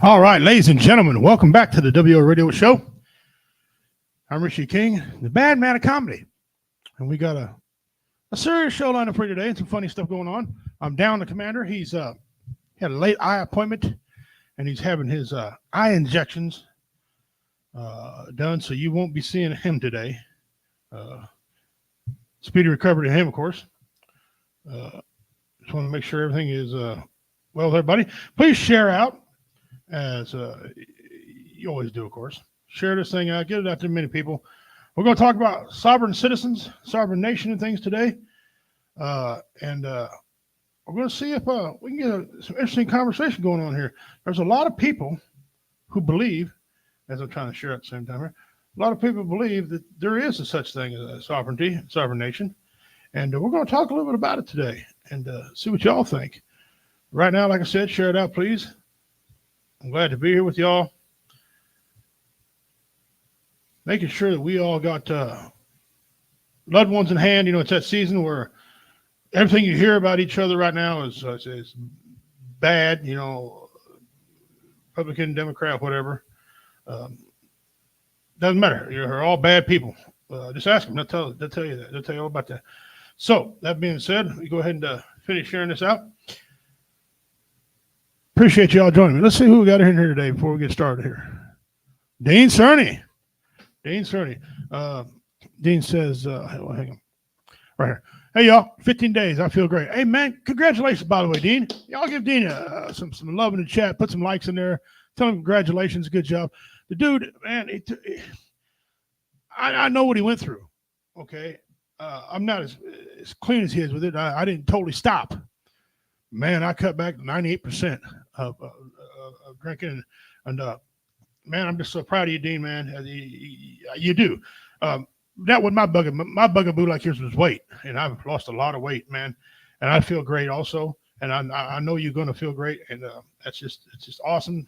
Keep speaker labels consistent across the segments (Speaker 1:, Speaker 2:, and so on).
Speaker 1: All right, ladies and gentlemen, welcome back to the WO Radio Show. I'm Richie King, the bad man of comedy. And we got a serious show lined up for you today and some funny stuff going on. I'm down the commander. He's had a late eye appointment, and he's having his eye injections done, so you won't be seeing him today. Speedy recovery to him, of course. Just want to make sure everything is well with everybody. Please share out, as you always do, of course. Share this thing out. Get it out to many people. We're going to talk about sovereign citizens, sovereign nation and things today. And we're going to see if we can get some interesting conversation going on here. There's a lot of people who believe, as I'm trying to share at the same time here, a lot of people believe that there is a such thing as a sovereignty, sovereign nation. And we're going to talk a little bit about it today and see what y'all think. Right now, like I said, share it out, please. I'm glad to be here with y'all. Making sure that we all got loved ones in hand. You know, it's that season where everything you hear about each other right now is bad, you know, Republican, Democrat, whatever. Doesn't matter. You're all bad people. Just ask them. They'll tell you that. They'll tell you all about that. So, that being said, we go ahead and finish sharing this out. Appreciate y'all joining me. Let's see who we got in here today before we get started here. Dean Cerny. Dean Cerny. Dean says, hang on. Right here. Hey, y'all. 15 days. I feel great. Hey, man. Congratulations, by the way, Dean. Y'all give Dean some love in the chat. Put some likes in there. Tell him congratulations. Good job. The dude, man, I know what he went through. Okay. I'm not as clean as he is with it. I didn't totally stop. Man, I cut back 98% of drinking. And man, I'm just so proud of you, Dean, man. You do. That was my bugaboo. My bugaboo like yours was weight. And I've lost a lot of weight, man. And I feel great also. And I know you're going to feel great. And it's just awesome.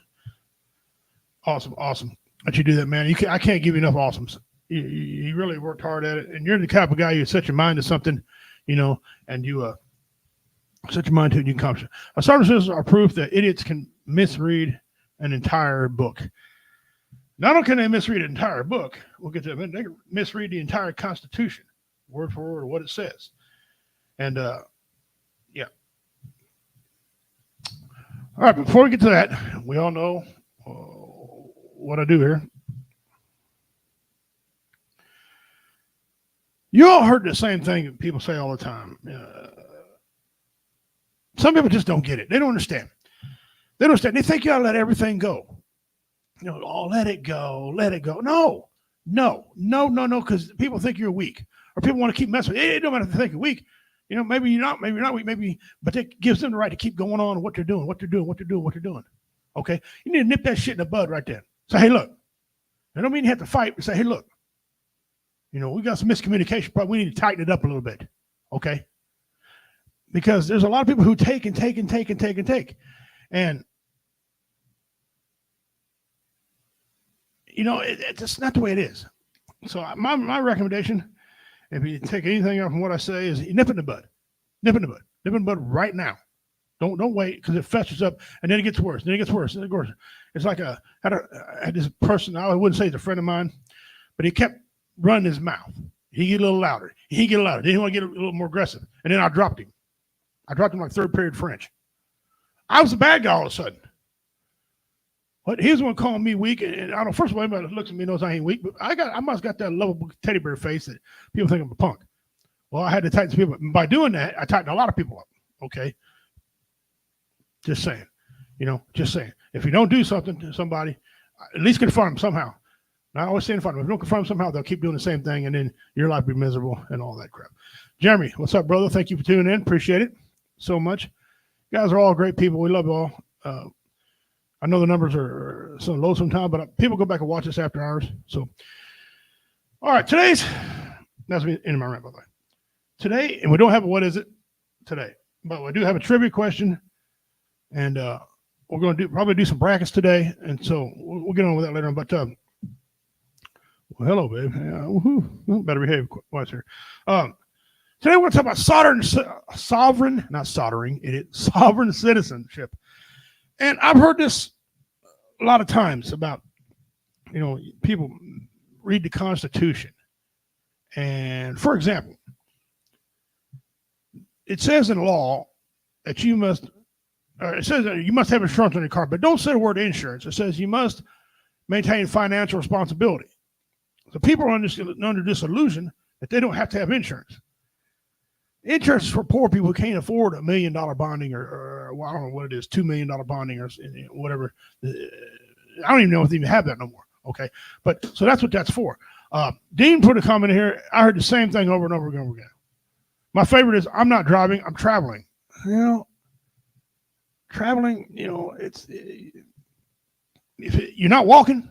Speaker 1: Awesome that you do that, man. I can't give you enough awesomes. You really worked hard at it. And you're the type of guy, you set your mind to something, you know, and you set your mind to it and you can accomplish it. Sovereign citizens are proof that idiots can misread an entire book. Not only can they misread an entire book, we'll get to that, they can misread the entire Constitution, word for word, what it says. And, yeah. All right, before we get to that, we all know what I do here. You all heard the same thing that people say all the time. Some people just don't get it. They don't understand. They don't understand. They think you ought to let everything go. You know, oh, let it go. No, because people think you're weak. Or people want to keep messing with you. It don't matter if they think you're weak. You know, maybe you're not weak, but it gives them the right to keep going on what they're doing. Okay? You need to nip that shit in the bud right there. Say, hey, look. I don't mean you have to fight, but say, hey, look. You know, we got some miscommunication. Probably we need to tighten it up a little bit. Okay? Because there's a lot of people who take. And, you know, it's just not the way it is. So my recommendation, if you take anything out from what I say, is you nip it in the bud. Nip it in the bud right now. Don't wait, because it festers up, and then it gets worse. It's like I had this person, I wouldn't say he's a friend of mine, but he kept running his mouth. He get a little louder. Then he want to get a little more aggressive. And then I dropped him. Like third period French. I was a bad guy all of a sudden. But he was the one calling me weak. And I don't know, first of all, everybody that looks at me knows I ain't weak, but I must got that lovable teddy bear face that people think I'm a punk. Well, I had to tighten some people up. And by doing that, I tightened a lot of people up. Okay. Just saying. You know, just saying. If you don't do something to somebody, at least confront them somehow. And I always say in front of them, if you don't confront them somehow, they'll keep doing the same thing, and then your life will be miserable and all that crap. Jeremy, what's up, brother? Thank you for tuning in. Appreciate it so much. You guys are all great people. We love you all. I know the numbers are so low sometimes, but people go back and watch us after hours. So, all right, that's me in my rant, by the way. Today, and we don't have a what is it today, but we do have a trivia question, and we're going to probably do some brackets today, and so we'll get on with that later on. But well, hello, babe. Yeah, better behave, watch here. Today we're going to talk about sovereign citizenship. And I've heard this a lot of times about, people read the Constitution. And for example, it says in law that it says that you must have insurance on your car, but don't say the word insurance. It says you must maintain financial responsibility. So people are under this illusion that they don't have to have insurance. Insurance is for poor people who can't afford $1 million bonding or well, I don't know what it is, $2 million bonding or whatever. I don't even know if they even have that no more. Okay. But so that's what that's for. Dean put a comment here. I heard the same thing over and over and over again. My favorite is I'm not driving, I'm traveling. Traveling, it's you're not walking.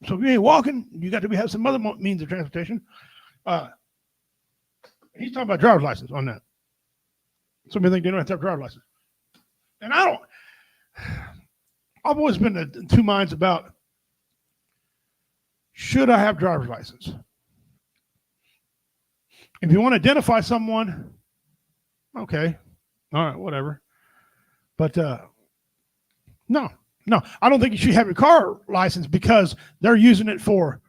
Speaker 1: So if you ain't walking, you got to have some other means of transportation. He's talking about driver's license on that. Some people think they don't have to have a driver's license. And I've always been in two minds about, should I have driver's license? If you want to identify someone, okay, all right, whatever. But no, I don't think you should have your car license because they're using it for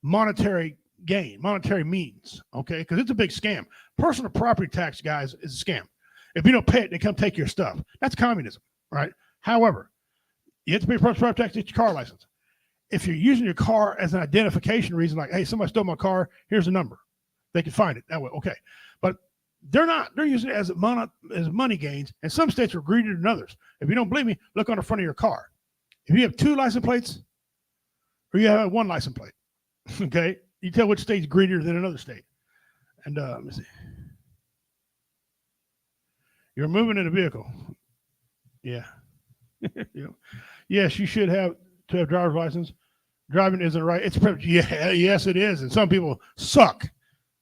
Speaker 1: monetary gain, monetary means, okay? Because it's a big scam. Personal property tax, guys, is a scam. If you don't pay it, they come take your stuff. That's communism, right? However, you have to pay personal property tax to get your car license. If you're using your car as an identification reason, like, hey, somebody stole my car, here's a number. They can find it that way, okay. But they're not. They're using it as money gains, and some states are greedier than others. If you don't believe me, look on the front of your car. If you have 2 license plates or you have 1 license plate, okay, you tell which state's greedier than another state. And let me see. You're moving in a vehicle. Yeah. Yes, you should have to have driver's license. Driving isn't right. Yes, it is. And some people suck.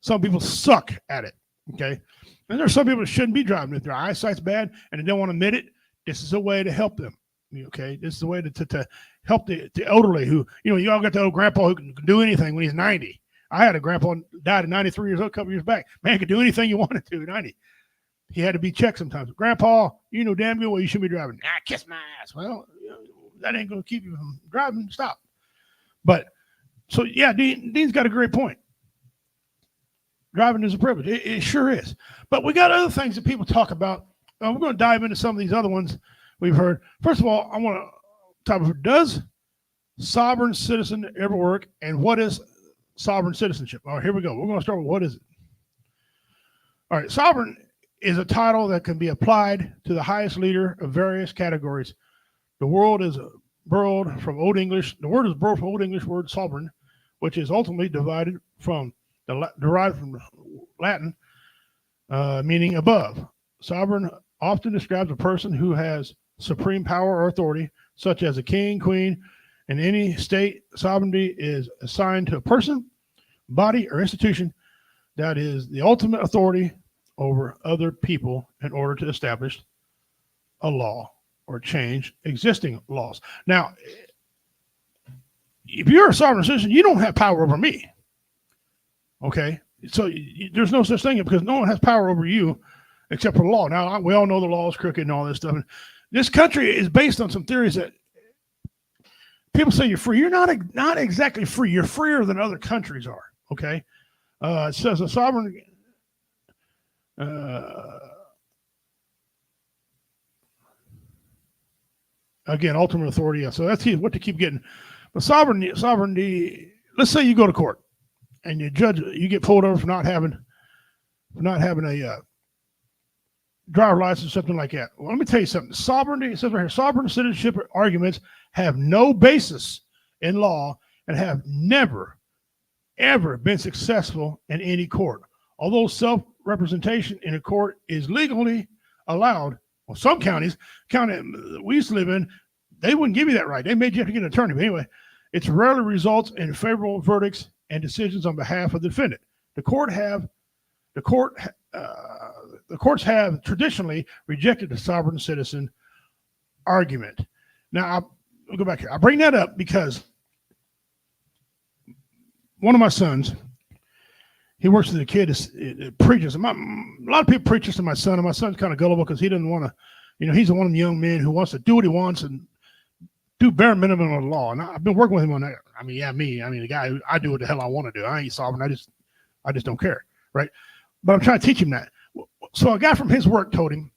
Speaker 1: Some people suck at it. Okay. And there's some people that shouldn't be driving if their eyesight's bad and they don't want to admit it. This is a way to help them. Okay. This is a way to help the elderly who, you all got the old grandpa who can do anything when he's 90. I had a grandpa died at 93 years old a couple years back. Man could do anything you wanted to at 90. He had to be checked sometimes. Grandpa, you know damn good well you should be driving. Kiss my ass. Well, that ain't going to keep you from driving. Stop. But so, yeah, Dean's got a great point. Driving is a privilege. It sure is. But we got other things that people talk about. We're going to dive into some of these other ones we've heard. First of all, I want to talk about, does sovereign citizen ever work? And what is sovereign citizenship? All right, here we go. We're going to start with what is it? All right, sovereign is a title that can be applied to the highest leader of various categories. The word is borrowed from Old English. The word is borrowed from Old English word sovereign, which is ultimately derived from Latin, meaning above. Sovereign often describes a person who has supreme power or authority, such as a king, queen. In any state, sovereignty is assigned to a person, body, or institution that is the ultimate authority over other people in order to establish a law or change existing laws. Now, if you're a sovereign citizen, you don't have power over me. Okay? So there's no such thing because no one has power over you except for the law. Now, we all know the law is crooked and all this stuff. And this country is based on some theories that people say you're free. You're not exactly free. You're freer than other countries are. Okay? It says a sovereign... again, ultimate authority. So that's what to keep getting. But sovereignty. Let's say you go to court and you get pulled over for not having a driver's license, something like that. Well, let me tell you something. Sovereignty, it says right here, sovereign citizenship arguments have no basis in law and have never, ever been successful in any court. Although self-representation in a court is legally allowed, well, some county we used to live in, they wouldn't give you that right. They made you have to get an attorney. But anyway, it rarely results in favorable verdicts and decisions on behalf of the defendant. The courts have traditionally rejected the sovereign citizen argument. Now, I'll go back here. I bring that up because one of my sons, he works with a kid that preaches. A lot of people preach this to my son, and my son's kind of gullible because he doesn't want to, he's one of the young men who wants to do what he wants and do bare minimum of the law. And I've been working with him on that. I mean, the guy, I do what the hell I want to do. I ain't sovereign. I just don't care, right? But I'm trying to teach him that. So a guy from his work told him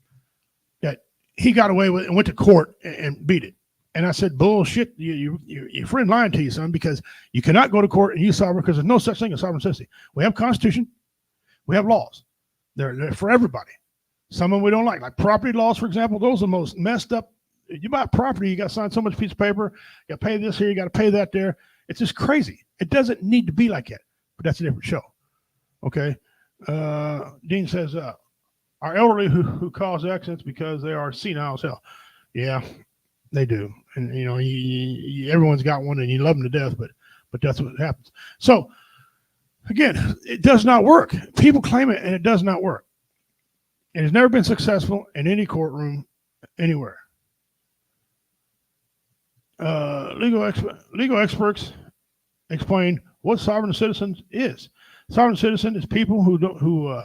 Speaker 1: that he got away with it and went to court and beat it. And I said, bullshit, your friend lying to you, son, because you cannot go to court and use sovereign, because there's no such thing as sovereign citizenry. We have Constitution. We have laws. They're for everybody. Some of them we don't like property laws, for example. Those are the most messed up. You buy property, you got to sign so much piece of paper. You got to pay this here, you got to pay that there. It's just crazy. It doesn't need to be like that, but that's a different show. Okay. Dean says, our elderly who cause accidents because they are senile as hell. Yeah, they do. And, you know, everyone's got one and you love them to death, but that's what happens. So, again, it does not work. People claim it and it does not work. It has never been successful in any courtroom anywhere. Legal experts explain what sovereign citizens is. Sovereign citizen is people who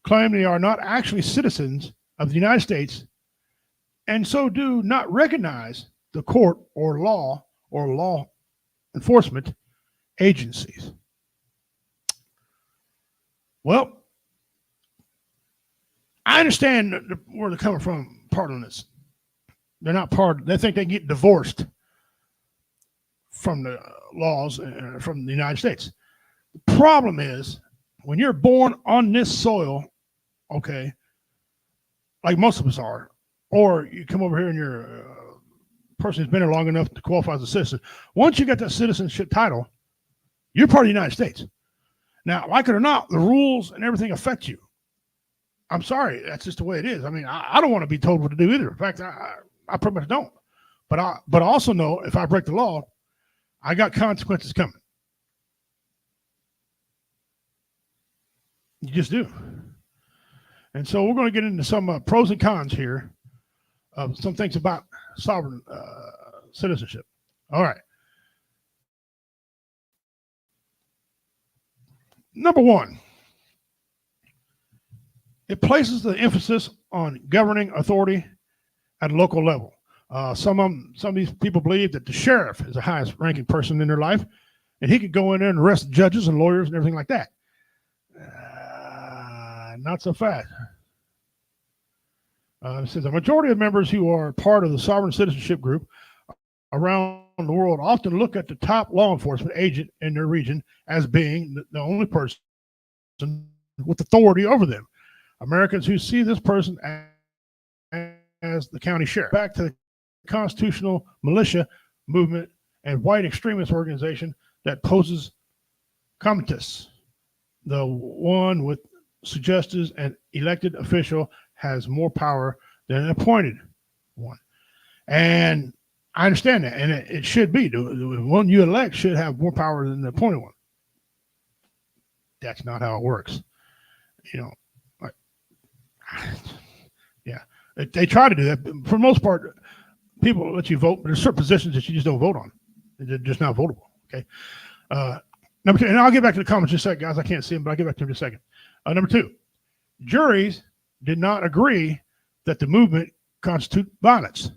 Speaker 1: claim they are not actually citizens of the United States and so do not recognize the court or law enforcement agencies. Well, I understand where they're coming from part of this. They're not part. They think they get divorced from the laws from the United States. The problem is when you're born on this soil, okay, like most of us are, or you come over here and you're a person who's been here long enough to qualify as a citizen. Once you get that citizenship title, you're part of the United States. Now, like it or not, the rules and everything affect you. I'm sorry, that's just the way it is. I mean, I don't want to be told what to do either. In fact, I pretty much don't. But I also know if I break the law, I got consequences coming. You just do. And so we're going to get into some pros and cons here of some things about sovereign citizenship. All right. Number one, it places the emphasis on governing authority at a local level. Some of these people believe that the sheriff is the highest ranking person in their life, and he could go in there and arrest judges and lawyers and everything like that. Not so fast. It says a majority of members who are part of the sovereign citizenship group around the world often look at the top law enforcement agent in their region as being the only person with authority over them. Americans who see this person as the county sheriff. Back to the constitutional militia movement and white extremist organization that poses comitatus. The one with suggested and elected official has more power than an appointed one. And I understand that, and it should be. The one you elect should have more power than the appointed one. That's not how it works. You know, yeah. They try to do that. For the most part, people let you vote, but there's certain positions that you just don't vote on. They're just not votable, okay? Number two, and I'll get back to the comments in a second, guys. I can't see them, but I'll get back to them in a second. Number two, juries did not agree that the movement constitute violence.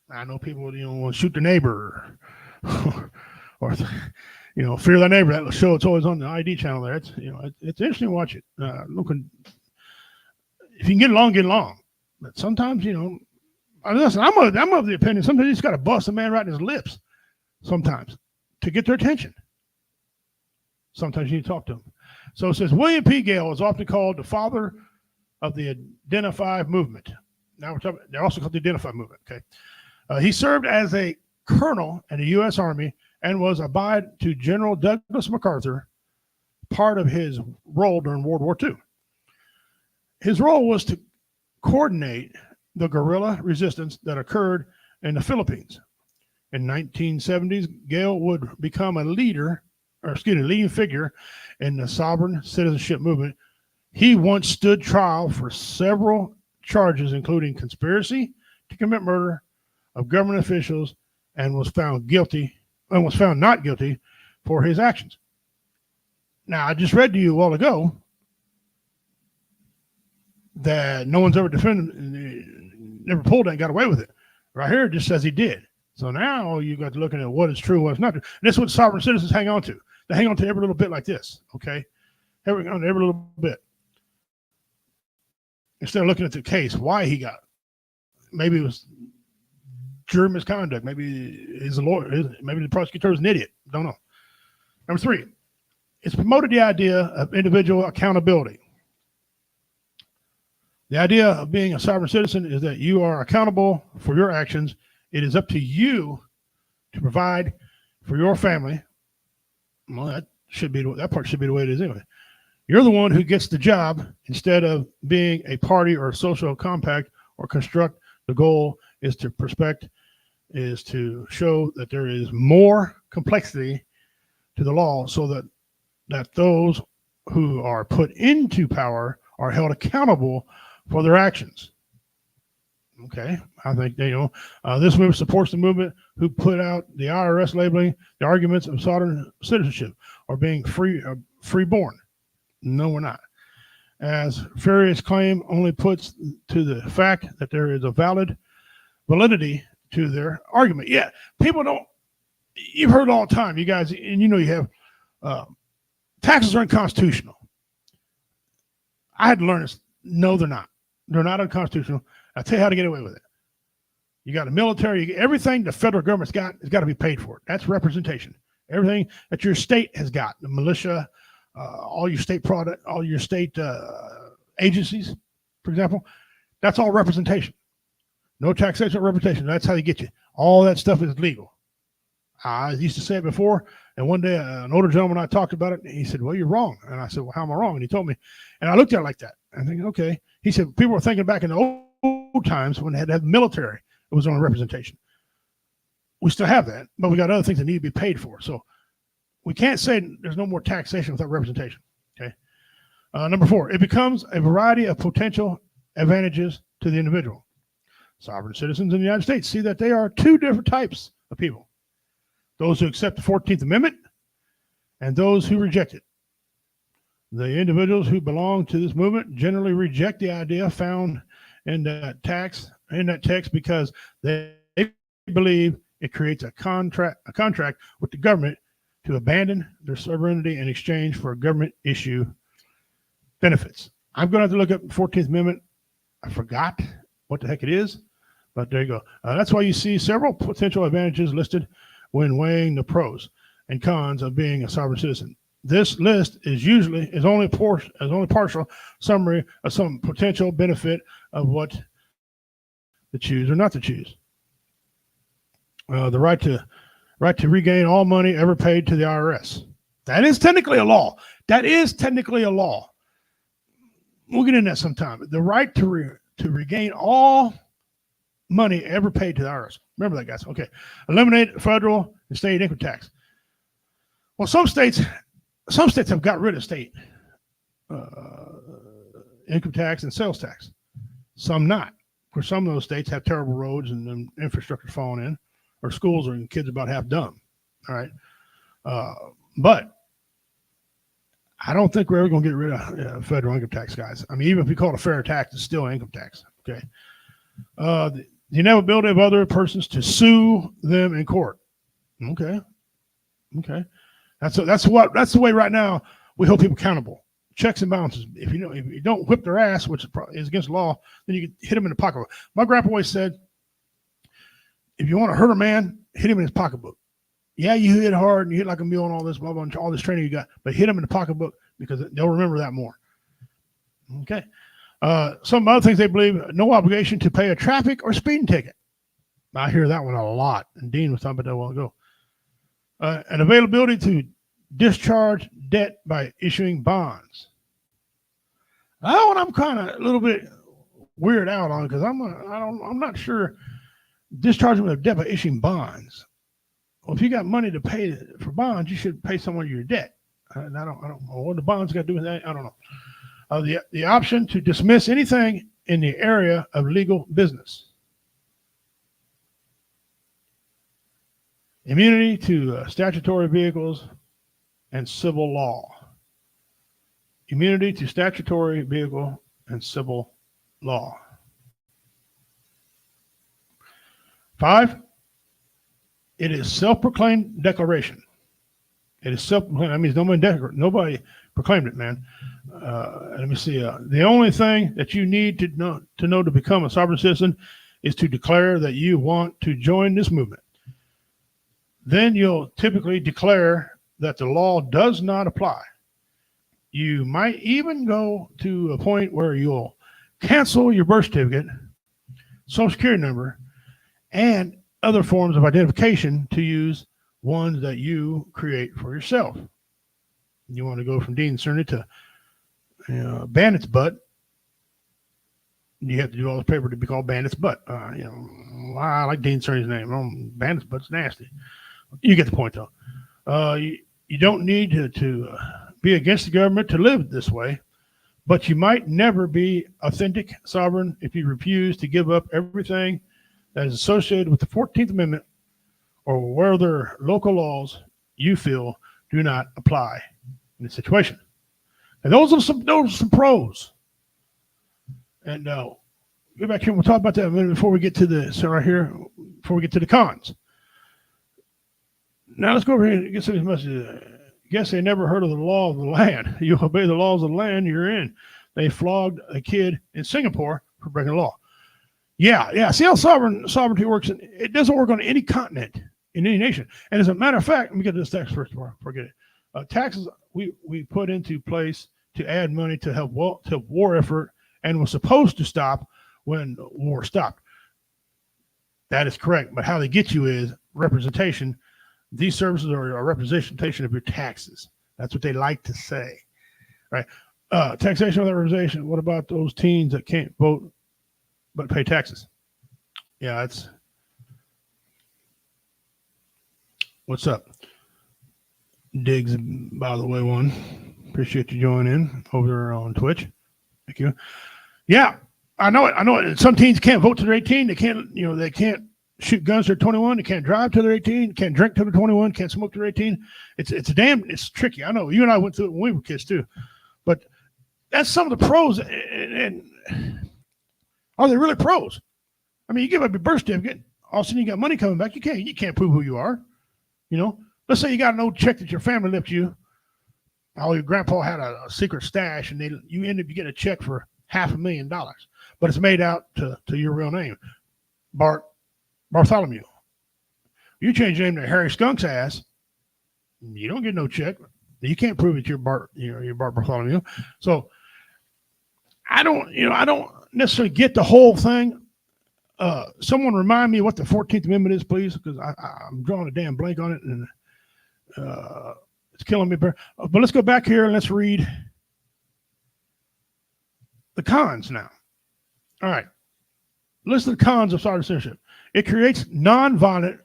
Speaker 1: I know people, want to shoot their neighbor or fear their neighbor. That show, it's always on the ID channel there. It's, it's interesting to watch it. Looking, if you can get along. But sometimes, listen, I'm of the opinion, sometimes you just got to bust a man right in his lips sometimes to get their attention. Sometimes you need to talk to him. So it says, William P. Gale is often called the father of the Identify movement. Now we're talking, they're also called the Identify movement, okay? He served as a colonel in the U.S. Army and was allied to General Douglas MacArthur, part of his role during World War II. His role was to coordinate the guerrilla resistance that occurred in the Philippines. In 1970s, Gale would become a leading figure in the sovereign citizenship movement. He once stood trial for several charges, including conspiracy to commit murder of government officials, and was found not guilty for his actions. Now, I just read to you a while ago that no one's ever defended never pulled it and got away with it. Right here, it just says he did. So now you got to looking at what is true, what's not true. And this is what sovereign citizens hang on to. They hang on to every little bit like this, okay? Every little bit. Instead of looking at the case, why he got it. Maybe it was jury misconduct. Maybe he's a lawyer. Maybe the prosecutor is an idiot. Don't know. Number 3, it's promoted the idea of individual accountability. The idea of being a sovereign citizen is that you are accountable for your actions. It is up to you to provide for your family. Well, that part should be the way it is anyway. You're the one who gets the job instead of being a party or a social compact or construct. The goal is to show that there is more complexity to the law so that those who are put into power are held accountable for their actions. Okay, I think this movement supports the movement who put out the IRS labeling the arguments of sovereign citizenship or being freeborn. No, we're not. As Farias' claim only puts to the fact that there is a validity to their argument. Yeah, people don't. You've heard all the time, you guys, and you have taxes are unconstitutional. I had to learn this. No, they're not. They're not unconstitutional. I'll tell you how to get away with it. You got a military, everything the federal government's got has got to be paid for. That's representation. Everything that your state has got, the militia, all your state product, all your state agencies, for example, that's all representation. No taxation or representation. That's how you get you. All that stuff is legal. I used to say it before, and one day an older gentleman, I talked about it, and he said, well, you're wrong. And I said, well, how am I wrong? And he told me, and I looked at it like that. I think, okay. He said, people were thinking back in the old times when they had to have the military, it was on representation. We still have that, but we got other things that need to be paid for. So we can't say there's no more taxation without representation. Okay. Number 4, it becomes a variety of potential advantages to the individual. Sovereign citizens in the United States see that they are 2 different types of people: those who accept the 14th Amendment and those who reject it. The individuals who belong to this movement generally reject the idea found in that text because they believe it creates a contract with the government to abandon their sovereignty in exchange for government issue benefits. I'm going to have to look up the 14th Amendment. I forgot what the heck it is, but there you go. That's why you see several potential advantages listed when weighing the pros and cons of being a sovereign citizen. This list is only partial summary of some potential benefit of what to choose or not to choose. The right to regain all money ever paid to the IRS. That is technically a law. We'll get into that sometime. The right to regain all money ever paid to the IRS. Remember that, guys. Okay. Eliminate federal and state income tax. Well, some states have got rid of state income tax and sales tax. Some not. Of course, some of those states have terrible roads and infrastructure falling in, or schools and kids about half dumb. All right. But I don't think we're ever going to get rid of federal income tax, guys. I mean, even if we call it a fair tax, it's still income tax. Okay. The inevitability of other persons to sue them in court. Okay. That's the way right now we hold people accountable. Checks and balances. If you don't whip their ass, which is against the law, then you can hit them in the pocketbook. My grandpa always said, if you want to hurt a man, hit him in his pocketbook. Yeah, you hit hard and you hit like a mule and all this, blah, blah, blah, all this training you got, but hit him in the pocketbook because they'll remember that more. Okay. Some other things they believe: no obligation to pay a traffic or speeding ticket. I hear that one a lot, and Dean was talking about that a while ago. An availability to discharge debt by issuing bonds. That one I'm kind of a little bit weird out on because I'm not sure discharging with a debt by issuing bonds. Well, if you got money to pay for bonds, you should pay someone your debt. I don't know what the bonds got to do with that. I don't know. The option to dismiss anything in the area of legal business. Immunity to statutory vehicles and civil law. Immunity to statutory vehicle and civil law. 5, it is self-proclaimed declaration. It is self-proclaimed. That means nobody proclaimed it, man. Let me see. The only thing that you need to know to become a sovereign citizen is to declare that you want to join this movement. Then you'll typically declare that the law does not apply. You might even go to a point where you'll cancel your birth certificate, social security number, and other forms of identification to use ones that you create for yourself. You want to go from Dean Cerny to Bandit's Butt. You have to do all the paper to be called Bandit's Butt. I like Dean Cerny's name. Bandit's Butt's nasty. You get the point, though. You don't need to be against the government to live this way, but you might never be authentic sovereign if you refuse to give up everything that is associated with the 14th Amendment or whether local laws you feel do not apply in this situation. And those are some pros. And go back here and we'll talk about that a minute before we get to before we get to the cons. Now let's go over here and get some of these messages. Guess they never heard of the law of the land. You obey the laws of the land you're in. They flogged a kid in Singapore for breaking the law. Yeah. See how sovereignty works? It doesn't work on any continent, in any nation. And as a matter of fact, let me get to this tax first before I forget it. Taxes we put into place to add money to help war effort and was supposed to stop when war stopped. That is correct. But how they get you is representation. These services are a representation of your taxes. That's what they like to say, right? Taxation without representation. What about those teens that can't vote but pay taxes? Yeah, that's what's up. Diggs, by the way, one. Appreciate you joining in over there on Twitch. Thank you. Yeah, I know it. Some teens can't vote till they're 18. They can't shoot guns till they're 21. They can't drive till they're 18. Can't drink till they're 21. Can't smoke till they're 18. It's tricky. I know you and I went through it when we were kids too. But that's some of the pros. And are they really pros? I mean, you give up your birth certificate, all of a sudden you got money coming back. You can't prove who you are. Let's say you got an old check that your family left you. Oh, your grandpa had a secret stash, and you end up getting a check for $500,000, but it's made out to your real name, Bartholomew. You change your name to Harry Skunk's ass, you don't get no check. You can't prove it. You're Bart Bartholomew. So I don't necessarily get the whole thing. Someone remind me what the 14th Amendment is, please, because I'm drawing a damn blank on it, and it's killing me. But let's go back here and let's read the cons now. All right. List of the cons of sovereign citizenship. It creates nonviolent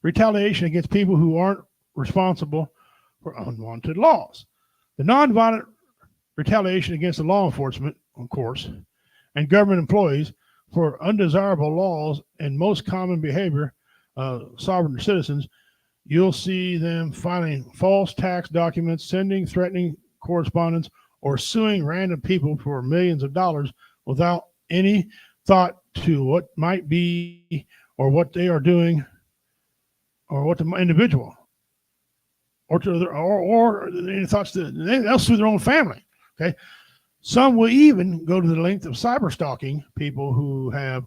Speaker 1: retaliation against people who aren't responsible for unwanted laws. The nonviolent retaliation against the law enforcement, of course, and government employees for undesirable laws and most common behavior of sovereign citizens. You'll see them filing false tax documents, sending threatening correspondence, or suing random people for millions of dollars without any thought to what might be or what they are doing or what the individual or any thoughts that they'll sue their own family. Okay. Some will even go to the length of cyber stalking people who have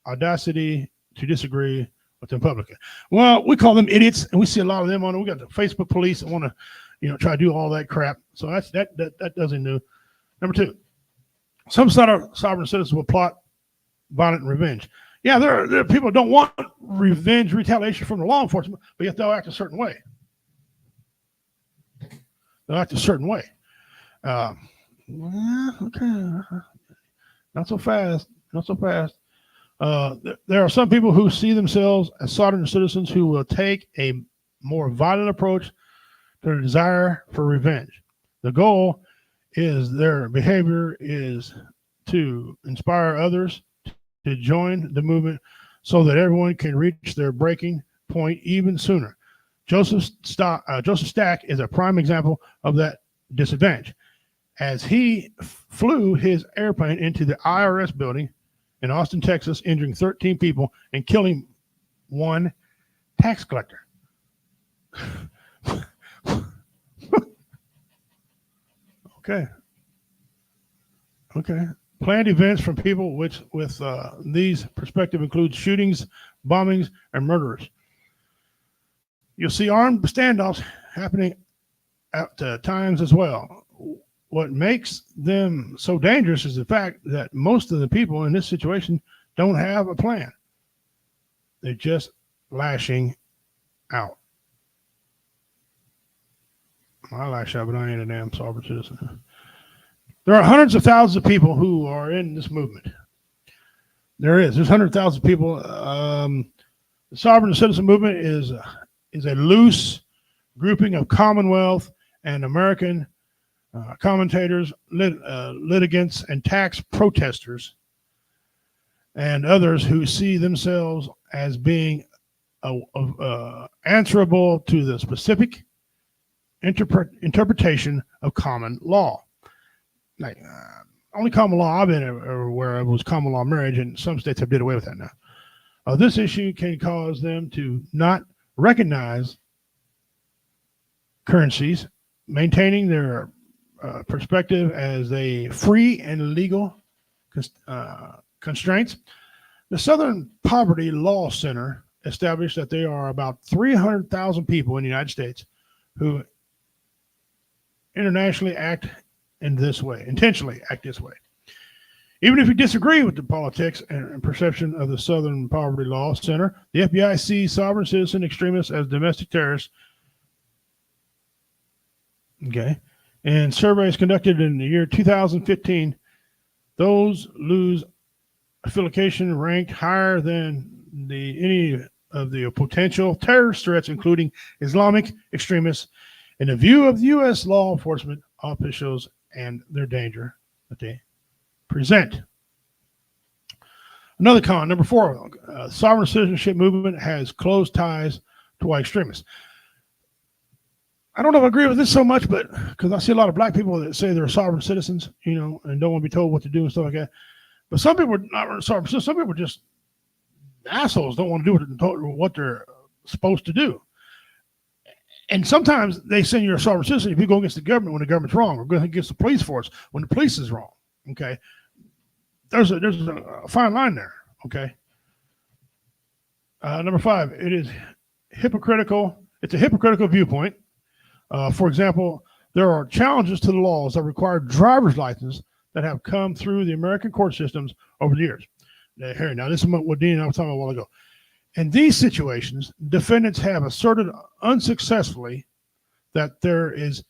Speaker 1: audacity to disagree with them publicly. Well, we call them idiots, and we see a lot of them on it. We got the Facebook police that want to, try to do all that crap. So that doesn't do. Number 2, some sovereign citizens will plot violent revenge. Yeah, there are people who don't want revenge, retaliation from the law enforcement, but yet they'll act a certain way. Okay. Not so fast. There are some people who see themselves as sovereign citizens who will take a more violent approach to the desire for revenge. The goal is their behavior is to inspire others to join the movement so that everyone can reach their breaking point even sooner. Joseph Stack is a prime example of that disadvantage. As he flew his airplane into the IRS building in Austin, Texas, injuring 13 people and killing one tax collector. Okay. Okay. Planned events from people which with these perspective include shootings, bombings, and murders. You'll see armed standoffs happening at times as well. What makes them so dangerous is the fact that most of the people in this situation don't have a plan. They're just lashing out. I lash out, but I ain't a damn sovereign citizen. There are hundreds of thousands of people who are in this movement. There's 100,000 people. The sovereign citizen movement is a loose grouping of Commonwealth and American commentators, litigants, and tax protesters, and others who see themselves as being answerable to the specific interpretation of common law. Like only common law I've been where it was common law marriage, and some states have did away with that now. This issue can cause them to not recognize currencies, maintaining their perspective as a free and legal constraints. The Southern Poverty Law Center established that there are about 300,000 people in the United States who internationally act in this way, intentionally act this way. Even if you disagree with the politics and perception of the Southern Poverty Law Center, the FBI sees sovereign citizen extremists as domestic terrorists. Okay. And surveys conducted in the year 2015, those lose affiliation ranked higher than any of the potential terrorist threats, including Islamic extremists, in the view of the U.S. law enforcement officials and their danger that they present. Another con, number 4, sovereign citizenship movement has close ties to white extremists. I don't know if I agree with this so much, but because I see a lot of black people that say they're sovereign citizens, and don't want to be told what to do and stuff like that. But some people are not sovereign citizens. Some people are just assholes, don't want to do what they're supposed to do. And sometimes they send you a sovereign citizen if you go against the government when the government's wrong, or go against the police force when the police is wrong. Okay, there's a fine line there. Okay. Number 5, it is hypocritical. It's a hypocritical viewpoint. For example, there are challenges to the laws that require driver's license that have come through the American court systems over the years. Now, this is what Dean and I were talking about a while ago. In these situations, defendants have asserted unsuccessfully that there is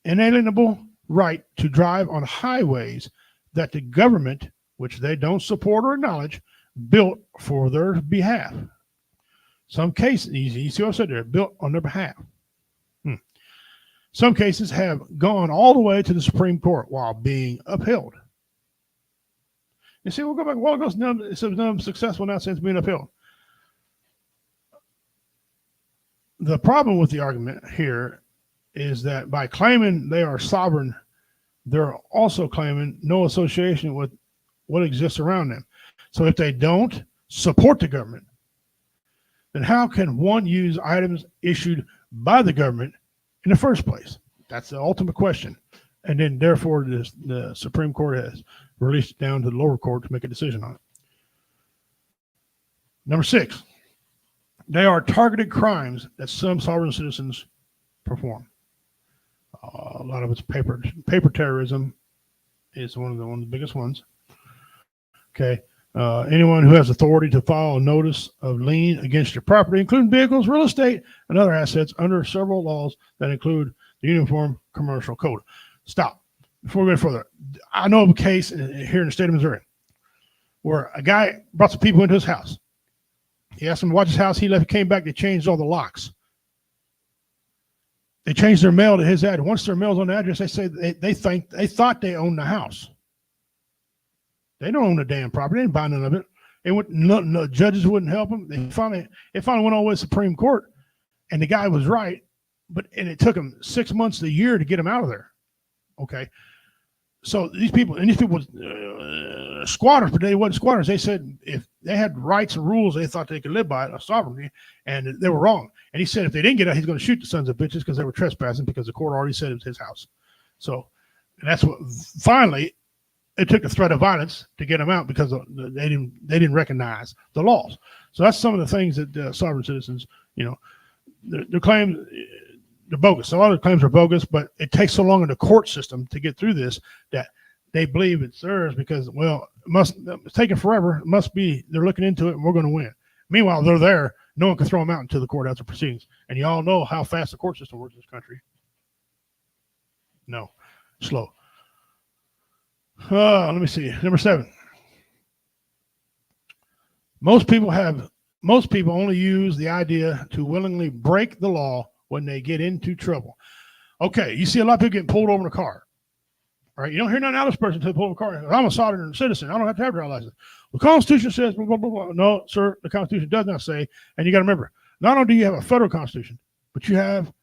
Speaker 1: inalienable right to drive on highways that the government, which they don't support or acknowledge, built for their behalf. Some cases, you see what I said there, built on their behalf. Some cases have gone all the way to the Supreme Court while being upheld. You see, we'll go back. Well, it's none successful now since being upheld. The problem with the argument here is that by claiming they are sovereign, they're also claiming no association with what exists around them. So if they don't support the government, then how can one use items issued by the government in the first place? That's the ultimate question. And then therefore the Supreme Court has released it down to the lower court to make a decision on it. Number 6, they are targeted crimes that some sovereign citizens perform. A lot of it's paper terrorism is one of the biggest ones. Okay. Anyone who has authority to file a notice of lien against your property, including vehicles, real estate, and other assets under several laws that include the Uniform Commercial Code. Stop. Before we go further, I know of a case here in the state of Missouri where a guy brought some people into his house. He asked them to watch his house. He left, came back. They changed all the locks. They changed their mail to his address. Once their mail's on the address, they say they thought they owned the house. They don't own the damn property. They didn't buy none of it. No, judges wouldn't help them. It finally went all the way to the Supreme Court, and the guy was right. And it took him 6 months to a year to get him out of there. Okay. So these people squatters, but they weren't squatters. They said if they had rights and rules, they thought they could live by it, a sovereignty, and they were wrong. And he said if they didn't get out, he's going to shoot the sons of bitches because they were trespassing because the court already said it was his house. So that's what finally it took the threat of violence to get them out because they didn't recognize the laws. So that's some of the things that sovereign citizens, their claims. They're bogus. A lot of the claims are bogus, but it takes so long in the court system to get through this that they believe it's theirs because, it's taking forever. It must be they're looking into it and we're going to win. Meanwhile, they're there. No one can throw them out until the court has the proceedings. And you all know how fast the court system works in this country. No, slow. Let me see. Number 7. Most people only use the idea to willingly break the law when they get into trouble. Okay, you see a lot of people getting pulled over in a car. All right, you don't hear nothing out of this person until they pull over a car. I'm a sovereign citizen. I don't have to have a driver's license. The Constitution says blah, blah, blah, blah. No, sir, the Constitution does not say. And you got to remember, not only do you have a federal Constitution, but you have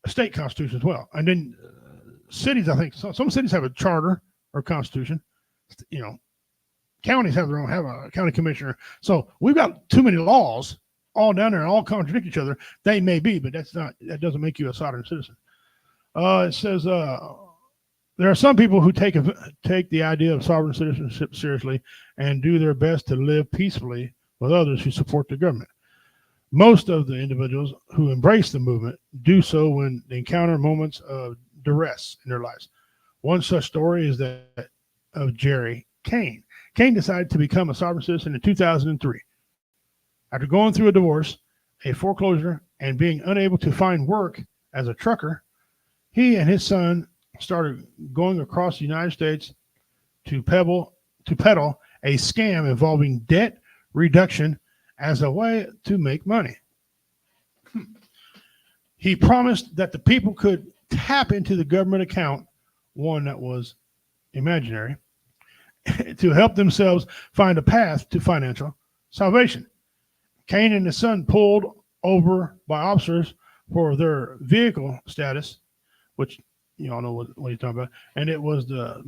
Speaker 1: a state Constitution as well. And then cities, I think, some cities have a charter or Constitution. Counties have a county commissioner. So we've got too many laws all down there and all contradict each other. They may be, but that doesn't make you a sovereign citizen. It says there are some people who take the idea of sovereign citizenship seriously and do their best to live peacefully with others who support the government. Most of the individuals who embrace the movement do so when they encounter moments of duress in their lives. One such story is that of Jerry Kane. Kane decided to become a sovereign citizen in 2003. After going through a divorce, a foreclosure, and being unable to find work as a trucker, he and his son started going across the United States to peddle a scam involving debt reduction as a way to make money. He promised that the people could tap into the government account, one that was imaginary, to help themselves find a path to financial salvation. Kane and his son pulled over by officers for their vehicle status, which you all know what he's talking about, and it was that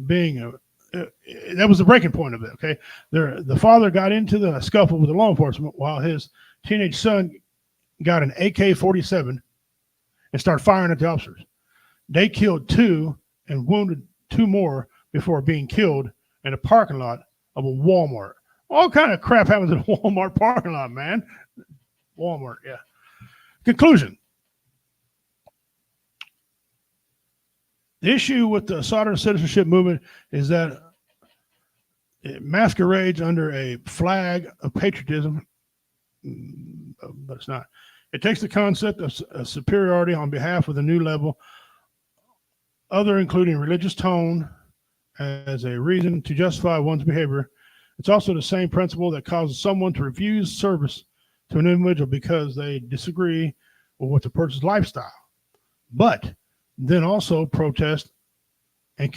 Speaker 1: was the breaking point of it. Okay, the father got into the scuffle with the law enforcement while his teenage son got an AK-47 and started firing at the officers. They killed 2 and wounded 2 more before being killed in a parking lot of a Walmart. All kind of crap happens in a Walmart parking lot, man. Walmart, yeah. Conclusion. The issue with the sovereign citizenship movement is that it masquerades under a flag of patriotism, but it's not. It takes the concept of superiority on behalf of the new level, other including religious tone, as a reason to justify one's behavior. It's also the same principle that causes someone to refuse service to an individual because they disagree with the person's lifestyle, but then also protest and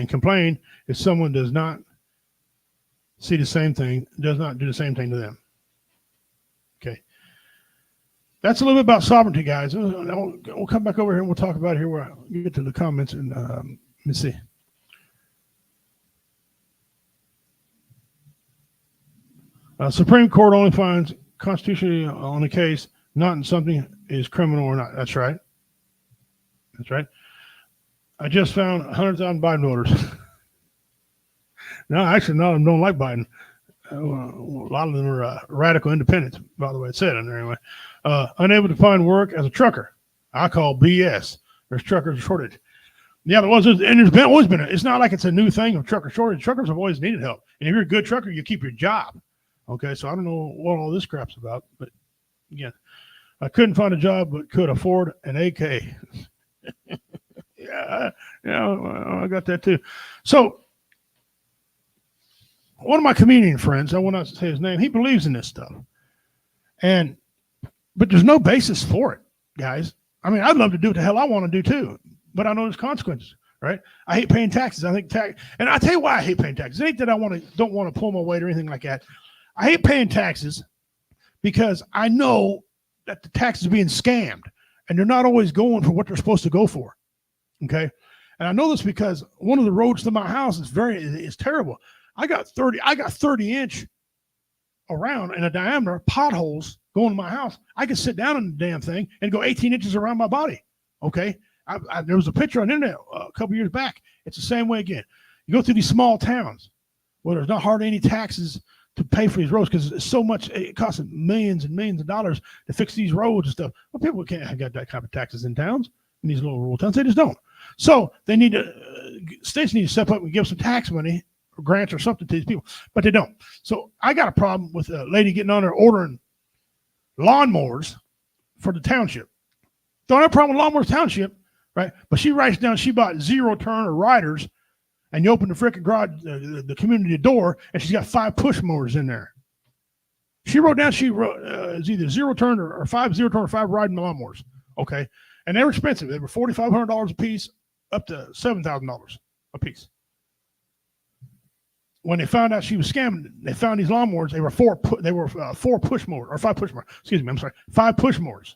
Speaker 1: complain if someone does not see the same thing, does not do the same thing to them. Okay. That's a little bit about sovereignty, guys. We'll come back over here and we'll talk about it here where you get to the comments and let me see. Supreme Court only finds constitutionally on a case, not in something is criminal or not. That's right. That's right. I just found 100,000 Biden voters. No, actually, none of them don't like Biden. A lot of them are radical independents, by the way it said in there anyway. Unable to find work as a trucker. I call BS. There's truckers shortage. Yeah, there was, and there's always been. It's not like it's a new thing of trucker shortage. Truckers have always needed help. And if you're a good trucker, you keep your job. Okay, so I don't know what all this crap's about, but again, I couldn't find a job, but could afford an AK. Yeah, I got that too. So one of my comedian friends, I will not say his name, he believes in this stuff. But there's no basis for it, guys. I mean, I'd love to do what the hell I want to do too, but I know there's consequences, right? I hate paying taxes. I think and I'll tell you why I hate paying taxes. It ain't that I don't want to pull my weight or anything like that. I hate paying taxes because I know that the tax is being scammed and they're not always going for what they're supposed to go for. Okay. And I know this because one of the roads to my house is terrible. I got 30-inch around in a diameter potholes going to my house. I could sit down in the damn thing and go 18 inches around my body. Okay. There was a picture on the internet a couple years back. It's the same way again. You go through these small towns where there's not hardly any taxes to pay for these roads because it's so much. It costs millions and millions of dollars to fix these roads and stuff. Well, people can't have got that kind of taxes in towns, in these little rural towns. They just don't. So they need to, states need to step up and give some tax money or grants or something to these people, but they don't. So I got a problem with a lady getting on there ordering lawnmowers for the township. Don't have a problem with lawnmowers township, right? But she writes down she bought zero-turn or riders, and you open the frickin' garage, the community door, and she's got 5 push mowers in there. She wrote it's either zero-turn or 5 zero-turn or 5 riding lawnmowers, okay? And they were expensive. They were $4,500 a piece, up to $7,000 a piece. When they found out she was scamming, they found these lawnmowers. They were 4 push mowers, or 5 push mowers. Excuse me, I'm sorry, 5 push mowers.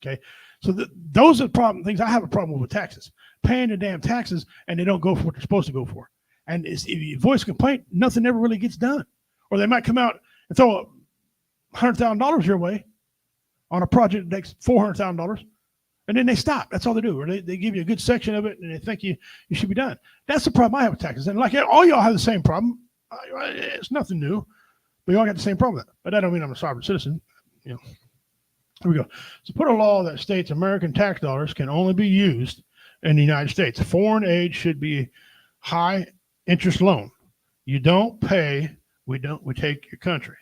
Speaker 1: Okay, so those are the problem things I have a problem with taxes. Paying the damn taxes and they don't go for what they're supposed to go for. And if you voice a complaint, nothing ever really gets done. Or they might come out and throw $100,000 your way on a project that takes $400,000, and then they stop. That's all they do. Or they give you a good section of it and they think you should be done. That's the problem I have with taxes. And like all y'all have the same problem. It's nothing new. We all got the same problem with it. But that don't mean I'm a sovereign citizen. You know. Here we go. So put a law that states American tax dollars can only be used in the United States. Foreign aid should be high interest loan. You don't pay, we take your country.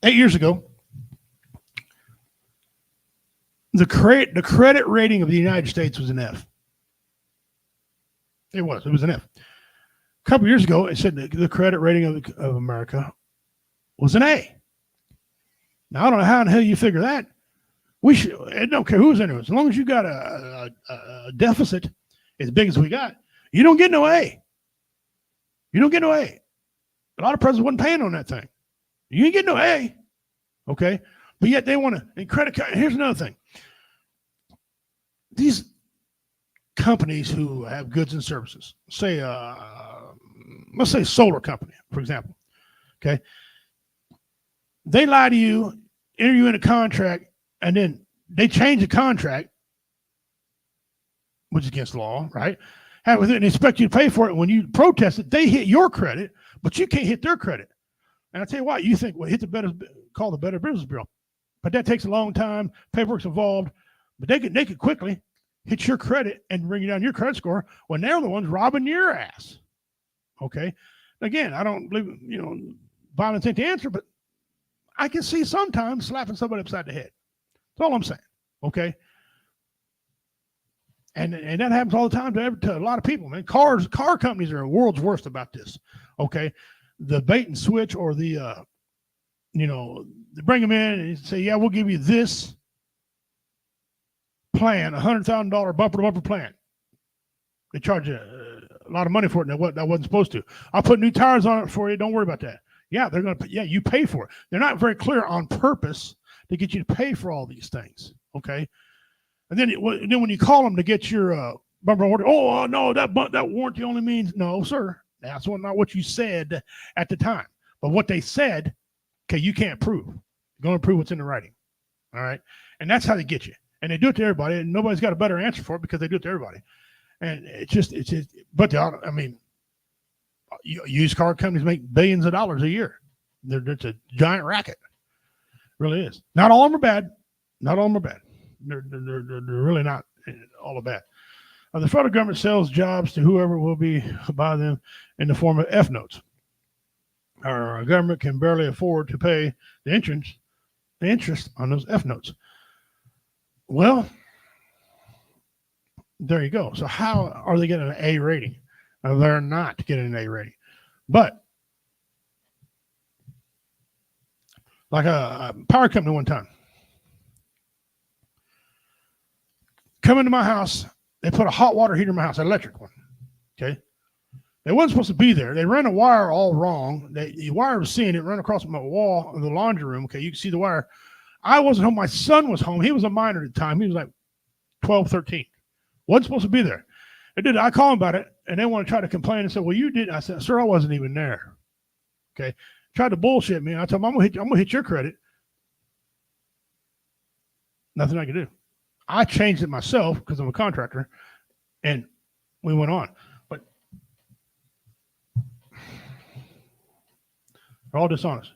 Speaker 1: Eight years ago, the credit rating of the United States was an F. It was an F. A couple years ago, it said the credit rating of America was an A. Now, I don't know how in the hell you figure that. It don't care who's in it. As long as you got a deficit as big as we got, you don't get no A. You don't get no A. A lot of presidents wasn't paying on that thing. You ain't getting no A. Okay? But yet they want to, and credit card, here's another thing. These companies who have goods and services, say, let's say solar company, for example. Okay? They lie to you, enter you in a contract, and then they change the contract, which is against the law, right? Have with it and expect you to pay for it. When you protest it, they hit your credit, but you can't hit their credit. And I tell you what, you think, well, call the Better Business Bureau. But that takes a long time, paperwork's involved, but they could quickly hit your credit and bring you down your credit score when they're the ones robbing your ass. Okay? Again, I don't believe, violence ain't the answer, but I can see sometimes slapping somebody upside the head. That's all I'm saying. Okay? And that happens all the time to a lot of people, man. Car companies are the world's worst about this. Okay? The bait and switch, or the they bring them in and say, yeah, we'll give you this plan, $100,000 bumper to bumper plan. They charge you a lot of money for it, and that wasn't supposed to. I'll put new tires on it for you. Don't worry about that. Yeah, they're going to. Yeah, you pay for it. They're not very clear on purpose to get you to pay for all these things. Okay, and then when you call them to get your bumper warranty, no, that warranty only means no, sir. That's not what you said at the time. But what they said, okay, you can't prove. You're going to prove what's in the writing. All right, and that's how they get you. And they do it to everybody, and nobody's got a better answer for it because they do it to everybody. And it's just. But I mean. Used car companies make billions of dollars a year. It's a giant racket. It really is. Not all of them are bad. Not all of them are bad. They're really not all bad. The federal government sells jobs to whoever will be by them in the form of F notes. Our government can barely afford to pay the interest on those F notes. Well, there you go. So how are they getting an A rating? They're not getting an A rating. But like a power company one time, come into my house, they put a hot water heater in my house, an electric one. Okay. They wasn't supposed to be there. They ran a wire all wrong. The wire was seeing it run across my wall of the laundry room. Okay. You can see the wire. I wasn't home. My son was home. He was a minor at the time. He was like 12, 13. Wasn't supposed to be there. I called him about it, and they want to try to complain and say, well, you did. I said, sir, I wasn't even there. Okay. Tried to bullshit me. I told him, I'm going to hit your credit. Nothing I could do. I changed it myself because I'm a contractor, and we went on. But they're all dishonest.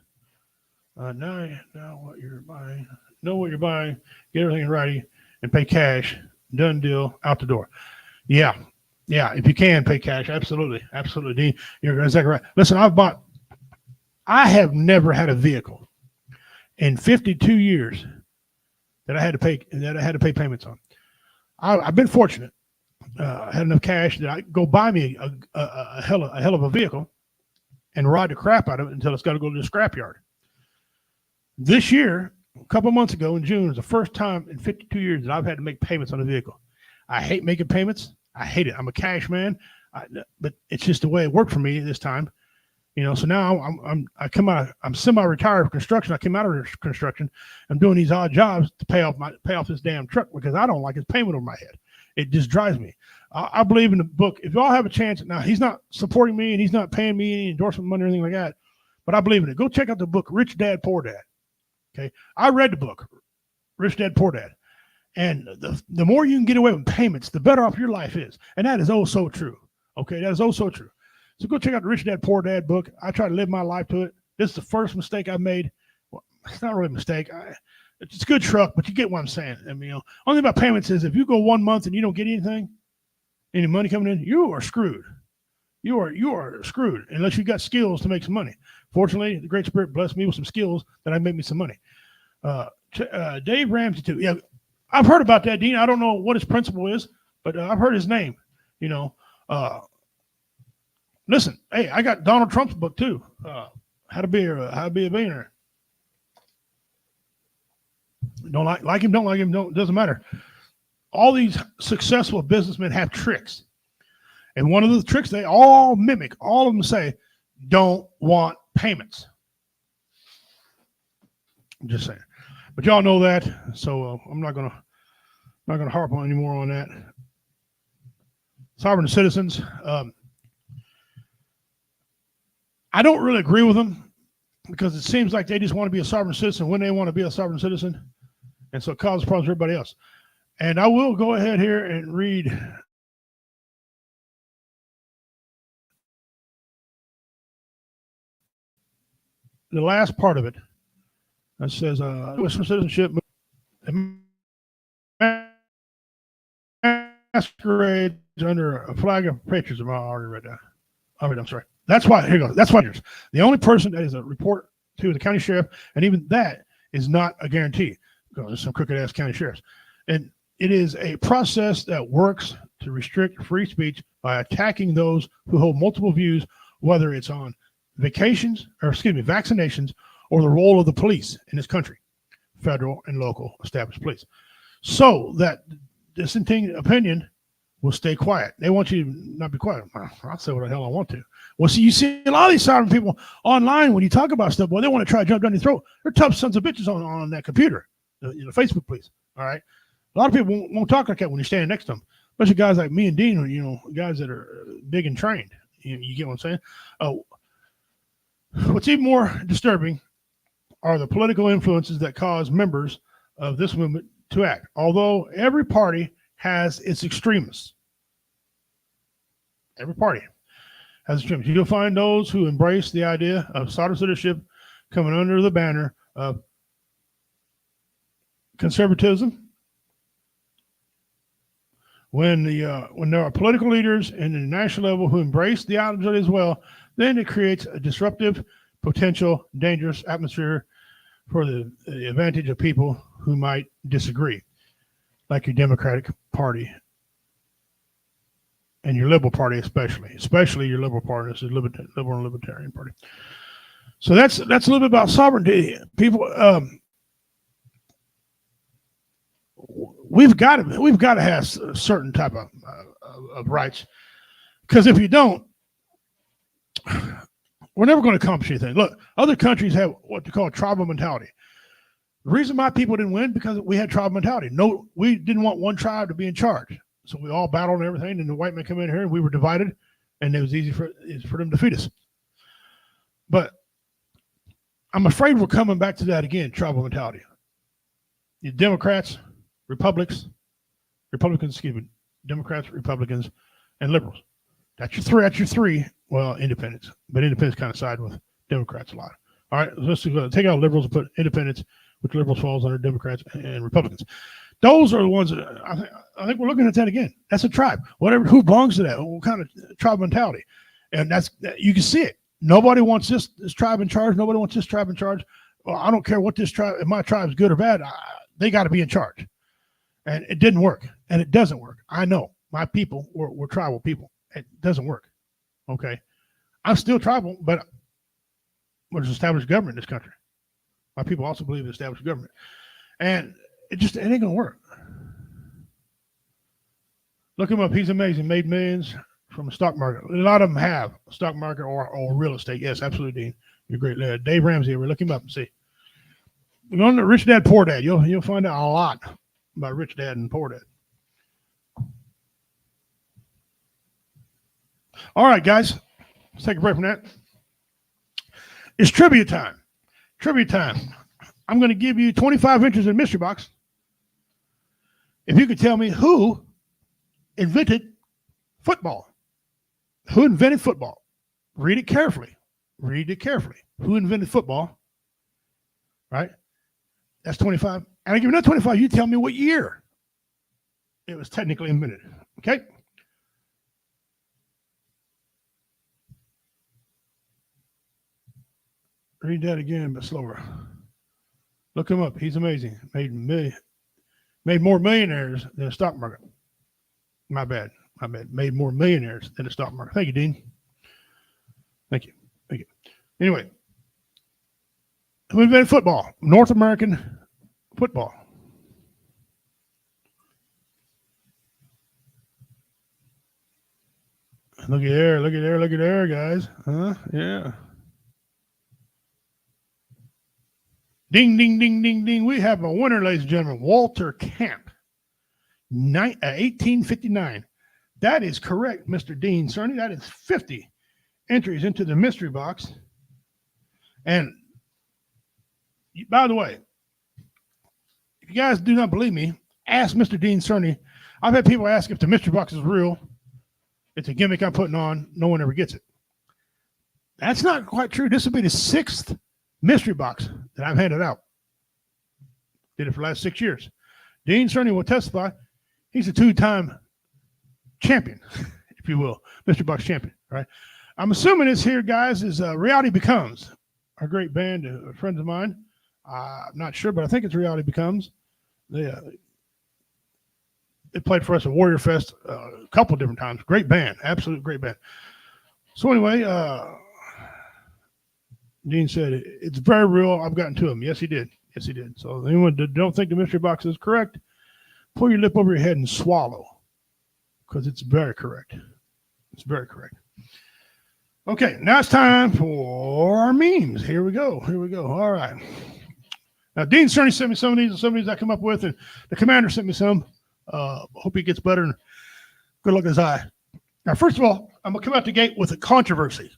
Speaker 1: Now what you're buying. Know what you're buying. Get everything ready and pay cash. Done deal. Out the door. Yeah. If you can pay cash, absolutely. Dean, you're exactly right. Listen, I have never had a vehicle in 52 years that I had to pay payments on. I've been fortunate. I had enough cash that I go buy me a hell of a vehicle and ride the crap out of it until it's got to go to the scrapyard. This year, a couple months ago in June, was the first time in 52 years that I've had to make payments on a vehicle. I hate making payments. I hate it. I'm a cash man, but it's just the way it worked for me this time. So now I'm semi-retired from construction. I came out of construction. I'm doing these odd jobs to pay off this damn truck because I don't like his payment over my head. It just drives me. I believe in the book. If y'all have a chance, now he's not supporting me and he's not paying me any endorsement money or anything like that, but I believe in it. Go check out the book, Rich Dad, Poor Dad. Okay. I read the book, Rich Dad, Poor Dad. And the more you can get away with payments, the better off your life is. And that is oh so true. Okay. That is oh so true. So go check out the Rich Dad, Poor Dad book. I try to live my life to it. This is the first mistake I've made. Well, it's not really a mistake. It's a good truck, but you get what I'm saying. I mean, only about payments is if you go 1 month and you don't get anything, any money coming in, you are screwed. You are screwed unless you got skills to make some money. Fortunately, the Great Spirit blessed me with some skills that I make me some money. Dave Ramsey too. Yeah, I've heard about that, Dean. I don't know what his principle is, but I've heard his name. Listen, hey, I got Donald Trump's book too. How to be a billionaire. Don't like him, don't like him, doesn't matter. All these successful businessmen have tricks. And one of the tricks they all mimic, all of them say, don't want payments. I'm just saying. But y'all know that, so I'm not gonna harp on any more on that. Sovereign citizens. I don't really agree with them because it seems like they just want to be a sovereign citizen when they want to be a sovereign citizen. And so it causes problems for everybody else. And I will go ahead here and read the last part of it. That says, Western citizenship masquerades under a flag of patriotism. I already read that. I'm sorry. That's why, here goes. That's why the only person that is a report to the county sheriff, and even that is not a guarantee because there's some crooked ass county sheriffs. And it is a process that works to restrict free speech by attacking those who hold multiple views, whether it's on vaccinations or the role of the police in this country, federal and local established police. So that dissenting opinion will stay quiet. They want you to not be quiet. I'll say what the hell I want to. Well, see, you see a lot of these sovereign people online when you talk about stuff, well, they want to try to jump down your throat. They're tough sons of bitches on that computer, Facebook, please. All right. A lot of people won't talk like that when you're standing next to them, especially guys like me and Dean, guys that are big and trained. You get what I'm saying? What's even more disturbing are the political influences that cause members of this movement to act. Although every party has its extremists. Every party has extremists. You'll find those who embrace the idea of sovereign citizenship coming under the banner of conservatism. When there are political leaders in the national level who embrace the ideology as well, then it creates a disruptive, potential, dangerous atmosphere for the advantage of people who might disagree, like your Democratic Party and your Liberal Party, especially your Liberal Party. This is Liberal and Libertarian Party. So that's a little bit about sovereignty. People, we've got to have a certain type of rights, because if you don't, we're never going to accomplish anything. Look, other countries have what they call tribal mentality. The reason my people didn't win because we had tribal mentality. No, we didn't want one tribe to be in charge. So we all battled and everything, and the white men come in here and we were divided, and it was easy for them to defeat us. But I'm afraid we're coming back to that again, tribal mentality. The Democrats, Republicans, excuse me, Democrats, Republicans, and liberals. That's your three. That's your three. Well, independents, but independents kind of side with Democrats a lot. All right, let's take out liberals and put independents, which liberals falls under Democrats and Republicans. Those are the ones that I think we're looking at that again. That's a tribe. Whatever, who belongs to that? What kind of tribe mentality? And you can see it. Nobody wants this tribe in charge. Nobody wants this tribe in charge. Well, I don't care what this tribe, if my tribe is good or bad, they got to be in charge. And it didn't work, and it doesn't work. I know my people were tribal people. It doesn't work. Okay, I'm still tribal, but there's established government in this country. My people also believe in established government, and it ain't gonna work. Look him up. He's amazing. Made millions from the stock market. A lot of them have stock market or real estate. Yes, absolutely, Dean. You're great. Dave Ramsey. Look him up and see. Go on to Rich Dad Poor Dad. You'll find out a lot about Rich Dad and Poor Dad. All right, guys. Let's take a break from that. It's trivia time. Trivia time. I'm going to give you 25 entries in mystery box. If you could tell me who invented football. Who invented football? Read it carefully. Read it carefully. Who invented football? Right? That's 25. And I give you another 25. You tell me what year it was technically invented. Okay? Read that again, but slower. Look him up. He's amazing. Made more millionaires than the stock market. My bad. Made more millionaires than the stock market. Thank you, Dean. Thank you. Anyway, who invented football? North American football. Look at there, guys. Huh? Yeah. Ding, ding, ding, ding, ding. We have a winner, ladies and gentlemen. Walter Camp, 1859. That is correct, Mr. Dean Cerny. That is 50 entries into the mystery box. And by the way, if you guys do not believe me, ask Mr. Dean Cerny. I've had people ask if the mystery box is real. It's a gimmick I'm putting on. No one ever gets it. That's not quite true. This will be the 6th mystery box that I've handed out. Did it for the last 6 years. Dean Cerny will testify. He's a 2-time champion, if you will, mystery box champion. Right? I'm assuming this here, guys, is Reality Becomes, a great band, friends of mine. I'm not sure, but I think it's Reality Becomes. They played for us at Warrior Fest a couple different times. Great band, absolute great band. So anyway, Dean said, it's very real. I've gotten to him. Yes, he did. So anyone that don't think the mystery box is correct, pull your lip over your head and swallow, because it's very correct. It's very correct. Okay, now it's time for our memes. Here we go. All right. Now, Dean Cerny sent me some of these, and some of these I come up with, and the commander sent me some. Hope he gets better, and good luck in his eye. Now, first of all, I'm going to come out the gate with a controversy.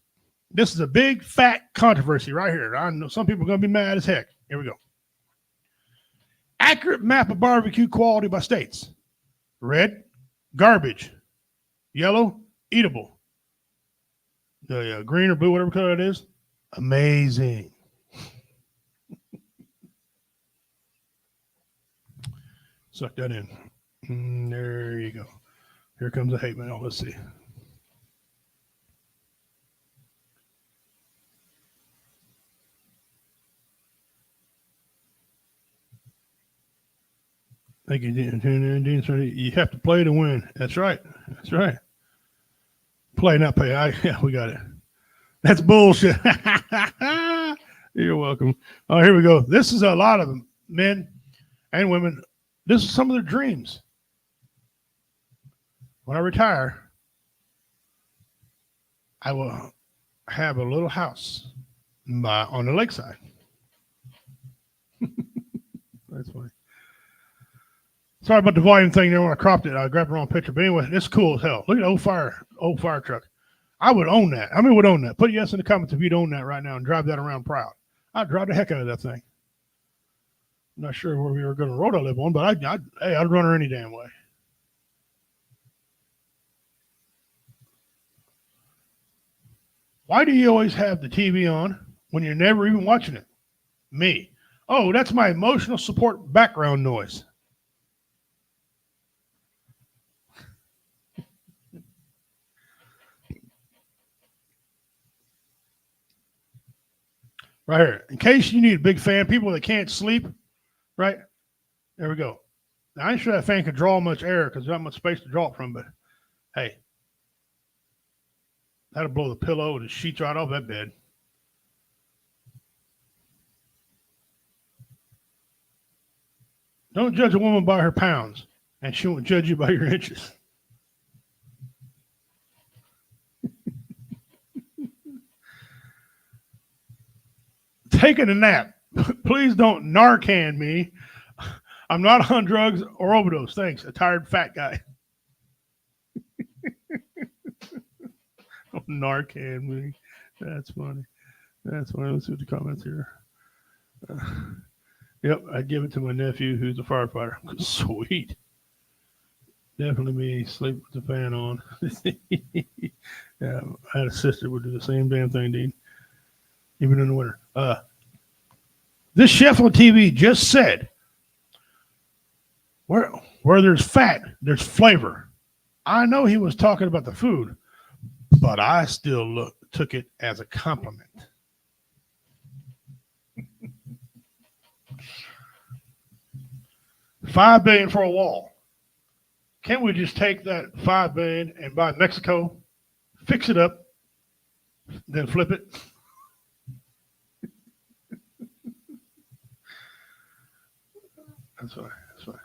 Speaker 1: This is a big, fat controversy right here. I know some people are going to be mad as heck. Here we go. Accurate map of barbecue quality by states. Red, garbage. Yellow, eatable. The green or blue, whatever color it is, amazing. Suck that in. There you go. Here comes the hate mail. Let's see. Thank you, Dean. You have to play to win. That's right. Play, not pay. Yeah, we got it. That's bullshit. You're welcome. Oh, here we go. This is a lot of them, men and women. This is some of their dreams. When I retire, I will have a little house on the lakeside. Sorry about the volume thing there when I cropped it. I grabbed the wrong picture. But anyway, it's cool as hell. Look at the old fire truck. I would own that. How many would own that? Put yes in the comments if you'd own that right now and drive that around proud. I'd drive the heck out of that thing. I'm not sure where we were going to road I live on, but I'd run her any damn way. Why do you always have the TV on when you're never even watching it? Me. Oh, that's my emotional support background noise. Right here. In case you need a big fan, people that can't sleep, right? There we go. Now, I ain't sure that fan can draw much air because there's not much space to draw it from, but hey, that'll blow the pillow and the sheets right off that bed. Don't judge a woman by her pounds, and she won't judge you by your inches. Taking a nap. Please don't Narcan me. I'm not on drugs or overdose. Thanks. A tired fat guy. Narcan me. That's funny. That's funny. Let's see what the comments here. Yep, I'd give it to my nephew who's a firefighter. Sweet. Definitely me. Sleep with the fan on. Yeah, I had a sister who would do the same damn thing, Dean. Even in the winter. This chef on TV just said, where there's fat, there's flavor. I know he was talking about the food, but I still took it as a compliment. $5 billion for a wall. Can't we just take that $5 billion and buy Mexico, fix it up, then flip it? That's fine. That's fine.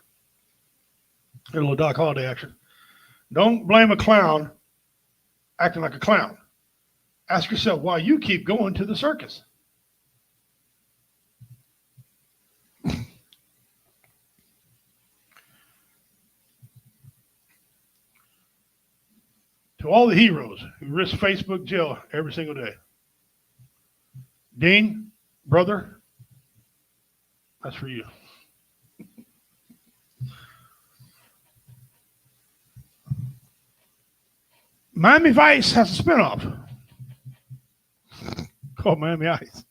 Speaker 1: A little Doc Holliday action. Don't blame a clown acting like a clown. Ask yourself why you keep going to the circus. To all the heroes who risk Facebook jail every single day. Dean, brother, that's for you. Miami Vice has a spinoff called Miami Ice.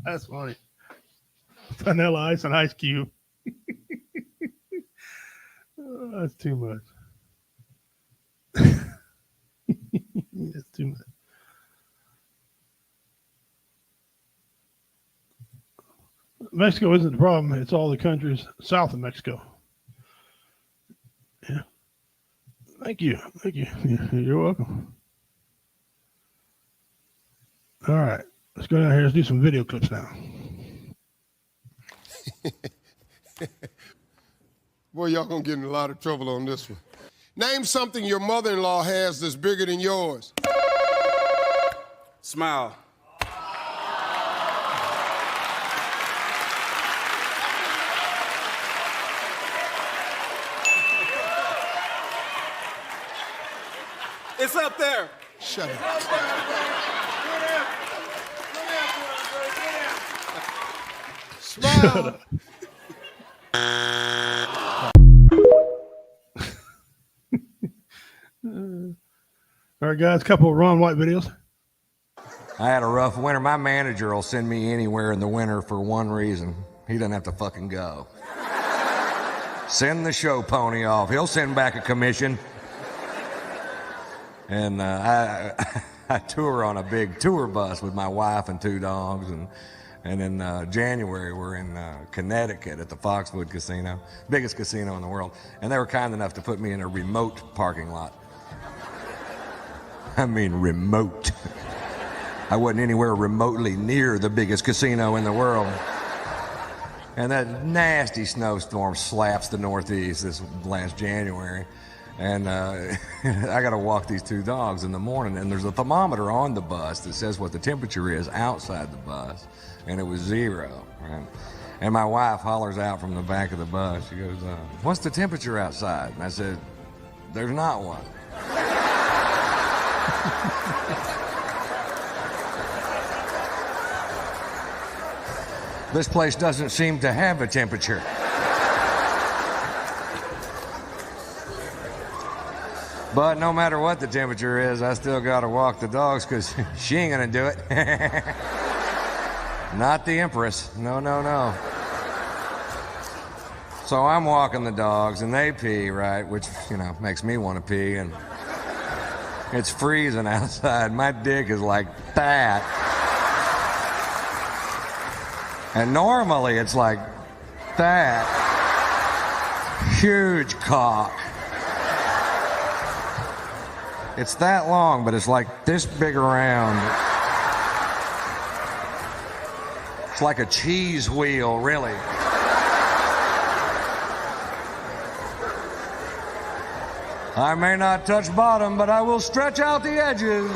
Speaker 1: That's funny. Vanilla Ice and Ice Cube. Oh, that's too much. That's too much. Mexico isn't the problem. It's all the countries south of Mexico. Yeah. Thank you. Thank you. You're welcome. All right. Let's go down here. Let's do some video clips now.
Speaker 2: Boy, y'all gonna get in a lot of trouble on this one. Name something your mother-in-law has that's bigger than yours.
Speaker 3: Smile. It's up there.
Speaker 2: Shut up. Smile.
Speaker 1: Shut up. All right, guys, a couple of Ron White videos.
Speaker 4: I had a rough winter. My manager will send me anywhere in the winter for one reason. He doesn't have to fucking go. Send the show pony off. He'll send back a commission. And I tour on a big tour bus with my wife and 2 dogs. And in January, we're in Connecticut at the Foxwood Casino, biggest casino in the world. And they were kind enough to put me in a remote parking lot. I mean, remote. I wasn't anywhere remotely near the biggest casino in the world. And that nasty snowstorm slaps the Northeast this last January. And I got to walk these two dogs in the morning, and there's a thermometer on the bus that says what the temperature is outside the bus, and it was 0. Right? And my wife hollers out from the back of the bus. She goes, "What's the temperature outside?" And I said, "There's not one." This place doesn't seem to have a temperature. But no matter what the temperature is, I still got to walk the dogs because she ain't going to do it. Not the Empress. No, no, no. So I'm walking the dogs and they pee, right? Which, makes me want to pee. And it's freezing outside. My dick is like that. And normally it's like that. Huge cock. It's that long, but it's like this big around. It's like a cheese wheel, really. I may not touch bottom, but I will stretch out the edges.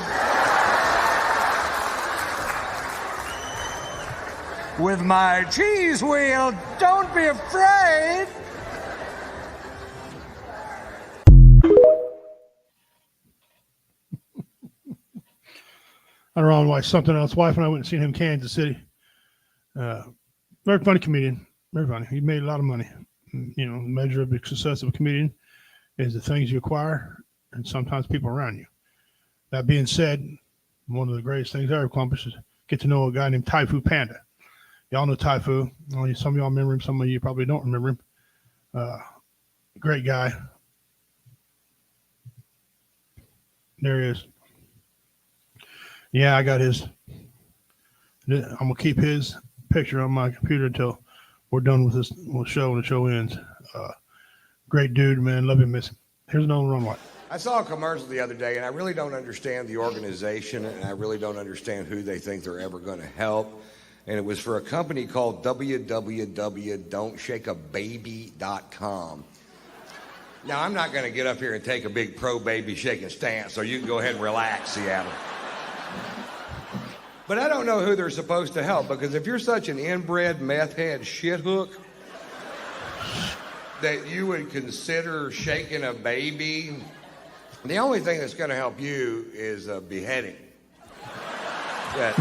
Speaker 4: With my cheese wheel, don't be afraid.
Speaker 1: I don't know why something else. Wife and I went and seen him in Kansas City. Very funny comedian. Very funny. He made a lot of money. The measure of the success of a comedian is the things you acquire and sometimes people around you. That being said, one of the greatest things I ever accomplished is get to know a guy named Tai Fu Panda. Y'all know Tai Fu. Some of y'all remember him. Some of you probably don't remember him. Great guy. There he is. Yeah, I got his. I'm going to keep his picture on my computer until we're done with this show and the show ends. Great dude, man. Love him, miss him. Here's another Ron White.
Speaker 5: I saw a commercial the other day, and I really don't understand the organization, and I really don't understand who they think they're ever going to help. And it was for a company called www.don'tshakeababy.com. Now, I'm not going to get up here and take a big pro-baby shaking stance, so you can go ahead and relax, Seattle. But I don't know who they're supposed to help, because if you're such an inbred meth head shithook that you would consider shaking a baby, the only thing that's going to help you is a beheading. No.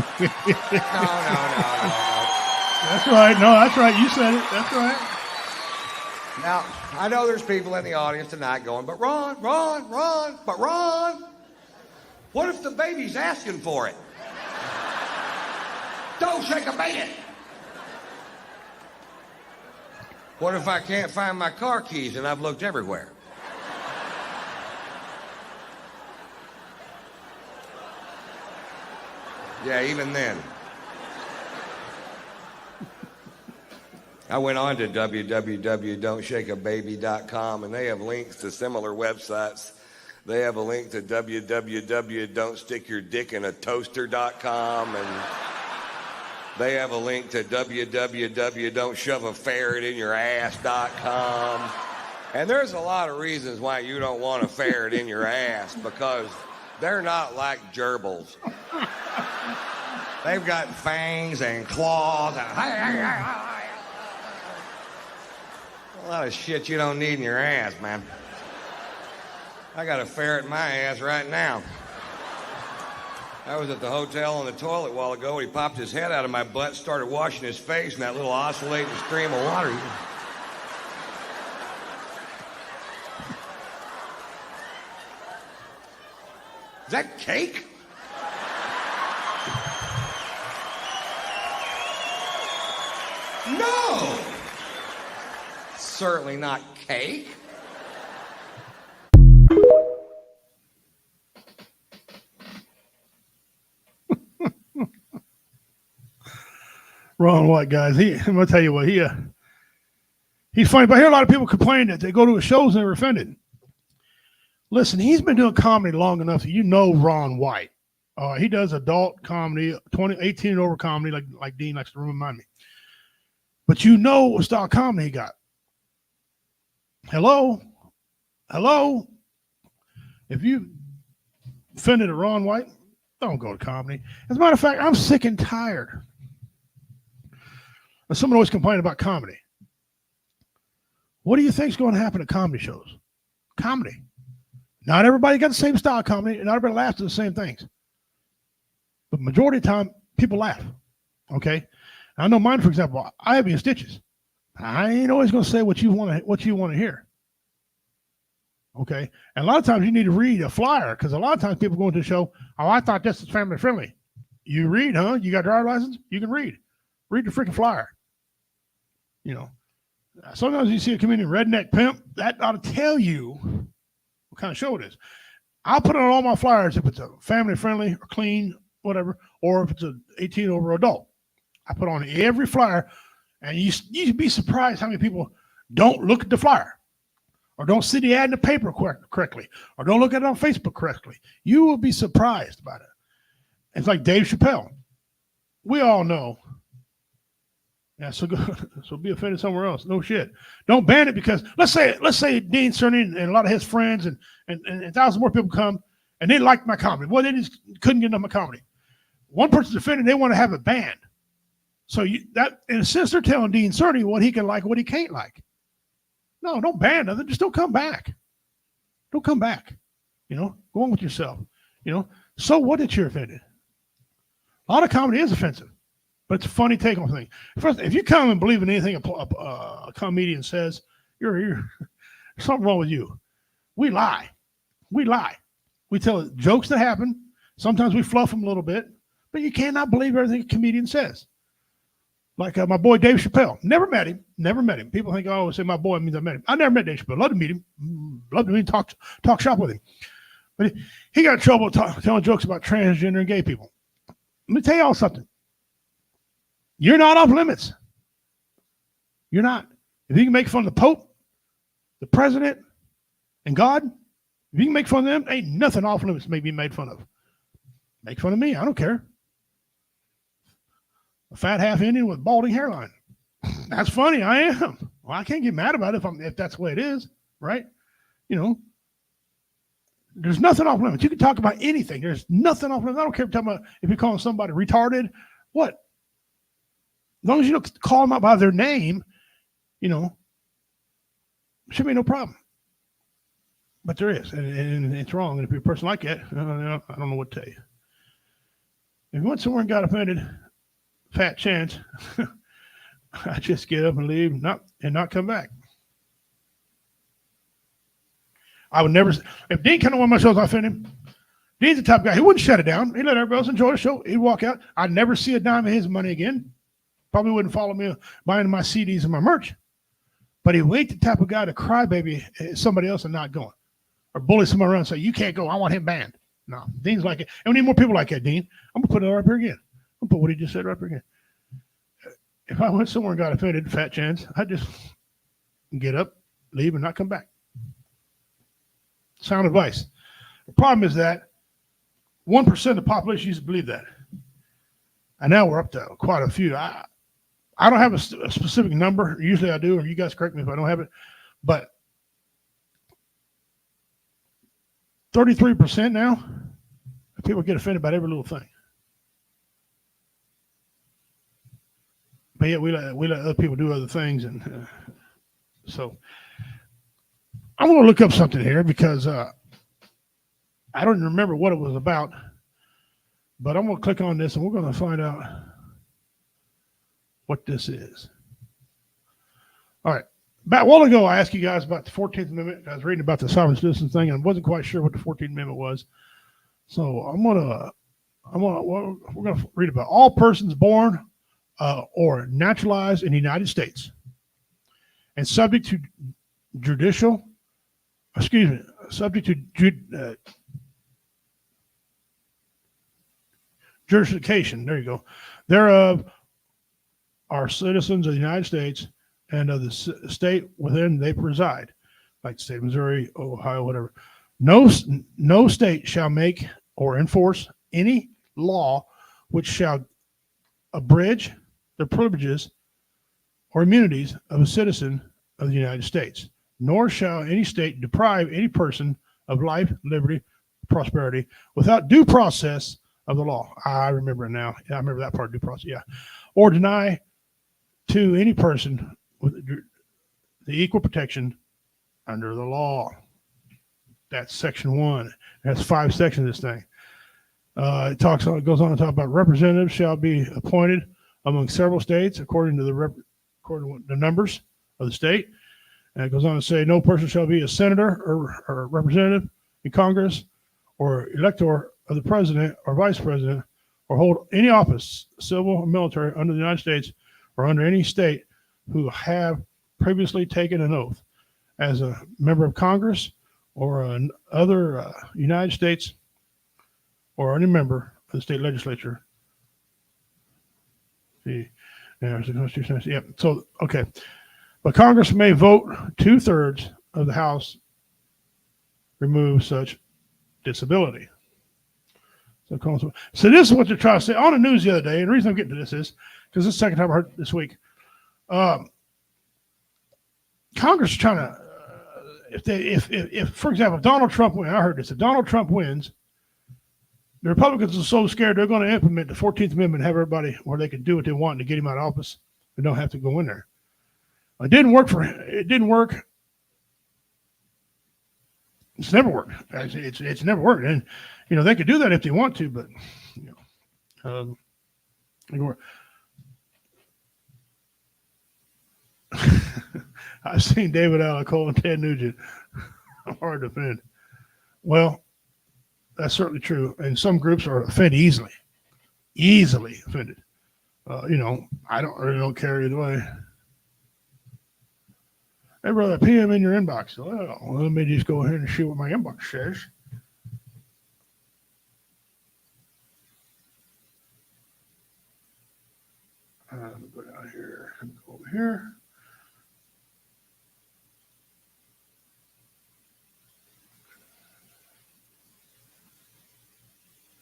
Speaker 1: That's right. No, that's right. You said it. That's right.
Speaker 5: Now, I know there's people in the audience tonight going, but Ron, what if the baby's asking for it? Don't shake a baby. What if I can't find my car keys and I've looked everywhere? Yeah, even then. I went on to www.don'tshakeababy.com, and they have links to similar websites. They have a link to www.don'tstickyourdickinaToaster.com, and they have a link to www.don'tshoveaferretinyourass.com. And there's a lot of reasons why you don't want a ferret in your ass, because they're not like gerbils. They've got fangs and claws and a lot of shit you don't need in your ass, man. I got a ferret in my ass right now. I was at the hotel on the toilet a while ago, and he popped his head out of my butt, started washing his face in that little oscillating stream of water. Is that cake? No! Certainly not cake.
Speaker 1: Ron White, guys. I'm gonna tell you what, he's funny, but I hear a lot of people complain that they go to his shows and they're offended. Listen, he's been doing comedy long enough that you know Ron White. He does adult comedy, 18 and over comedy, like Dean likes to remind me. But you know what style comedy he got. Hello? If you offended a Ron White, don't go to comedy. As a matter of fact, I'm sick and tired. Someone always complained about comedy. What do you think is going to happen at comedy shows? Comedy. Not everybody got the same style of comedy, and not everybody laughs at the same things. But majority of the time, people laugh. Okay? I know mine, for example, I have you in stitches. I ain't always going to say what you want to hear. Okay? And a lot of times you need to read a flyer, because a lot of times people go into the show, oh, I thought this was family friendly. You read, huh? You got a driver's license? You can read. Read the freaking flyer. You know, sometimes you see a comedian, Redneck Pimp, that ought to tell you what kind of show it is. I'll put it on all my flyers if it's a family friendly or clean, whatever, or if it's an 18 over adult. I put on every flyer, and you'd be surprised how many people don't look at the flyer, or don't see the ad in the paper correctly, or don't look at it on Facebook correctly. You will be surprised about it. It's like Dave Chappelle. We all know. Yeah, so go, so be offended somewhere else. No shit. Don't ban it, because let's say Dean Cerny and a lot of his friends and thousands more people come and they like my comedy. Well, they just couldn't get enough of my comedy. One person's offended, they want to have it banned. So that in a sense they're telling Dean Cerny what he can like, what he can't like. No, don't ban nothing. Just don't come back. Don't come back. You know, go on with yourself. You know, so what that you're offended? A lot of comedy is offensive. But it's a funny take on things. First, if you come and believe in anything a comedian says, you're something wrong with you. We lie. We lie. We tell jokes that happen. Sometimes we fluff them a little bit, but you cannot believe everything a comedian says. Like my boy Dave Chappelle. Never met him. People think, oh, say my boy means I met him. I never met Dave Chappelle. Love to meet him. Love to meet him, talk shop with him. But he got in trouble telling jokes about transgender and gay people. Let me tell y'all something. You're not off limits. You're not. If you can make fun of the Pope, the president, and God, if you can make fun of them, ain't nothing off limits may be made fun of. Make fun of me. I don't care. A fat half Indian with balding hairline. That's funny. I am. Well, I can't get mad about it if that's the way it is, right? You know, there's nothing off limits. You can talk about anything. There's nothing off limits. I don't care if you're calling somebody retarded. What? As long as you don't call them out by their name, you know, should be no problem. But there is, and it's wrong. And if you're a person like that, I don't know what to tell you. If you went somewhere and got offended, fat chance, I just get up and leave, not come back. I would never. If Dean came to one of my shows, I offended him. Dean's the type of guy. He wouldn't shut it down. He'd let everybody else enjoy the show. He'd walk out. I'd never see a dime of his money again. Probably wouldn't follow me buying my CDs and my merch. But he ain't the type of guy to cry baby somebody else and not going. Or bully somebody around and say, you can't go. I want him banned. No, Dean's like it. And we need more people like that, Dean. I'm going to put it right up here again. I'm going to put what he just said right up here again. If I went somewhere and got offended, fat chance, I'd just get up, leave, and not come back. Sound advice. The problem is that 1% of the population used to believe that. And now we're up to quite a few. I don't have a specific number. Usually I do, or you guys correct me if I don't have it. But 33% now, people get offended about every little thing. But yet we let other people do other things. And so I'm going to look up something here because I don't even remember what it was about. But I'm going to click on this and we're going to find out what this is. All right. About a while ago, I asked you guys about the 14th Amendment. I was reading about the sovereign citizen thing and wasn't quite sure what the 14th Amendment was. So we're going to read about all persons born or naturalized in the United States and subject to jurisdiction, there you go, thereof are citizens of the United States and of the state within they preside, like the state of Missouri, Ohio, whatever. No state shall make or enforce any law which shall abridge the privileges or immunities of a citizen of the United States, nor shall any state deprive any person of life, liberty, prosperity, without due process of the law. I remember it now. Yeah, I remember that part, due process. Yeah. Or deny to any person with the equal protection under the law. That's section 1. It has 5 sections, this thing. It goes on to talk about representatives shall be appointed among several states according to the numbers of the state. And it goes on to say no person shall be a senator or representative in Congress or elector of the president or vice president or hold any office, civil or military, under the United States or under any state who have previously taken an oath as a member of Congress or another United States or any member of the state legislature. See, there's the Constitution. Yep. So, okay. But Congress may vote 2/3 of the House remove such disability. So this is what they're trying to say on the news the other day. And the reason I'm getting to this is because this is the second time I heard it this week. Congress is trying to, if for example, if Donald Trump wins, I heard this, if Donald Trump wins, the Republicans are so scared they're going to implement the 14th Amendment and have everybody where they can do what they want to get him out of office and don't have to go in there. It didn't work for him. It didn't work. It's never worked. It's never worked. And, you know, they could do that if they want to, but, you know, I've seen David Allen Cole and Ted Nugent. Hard to defend. Well, that's certainly true. And some groups are offended easily offended. You know, I don't care either way. Hey, brother, PM in your inbox. Well, let me just go ahead and see what my inbox says. Go down here and go over here.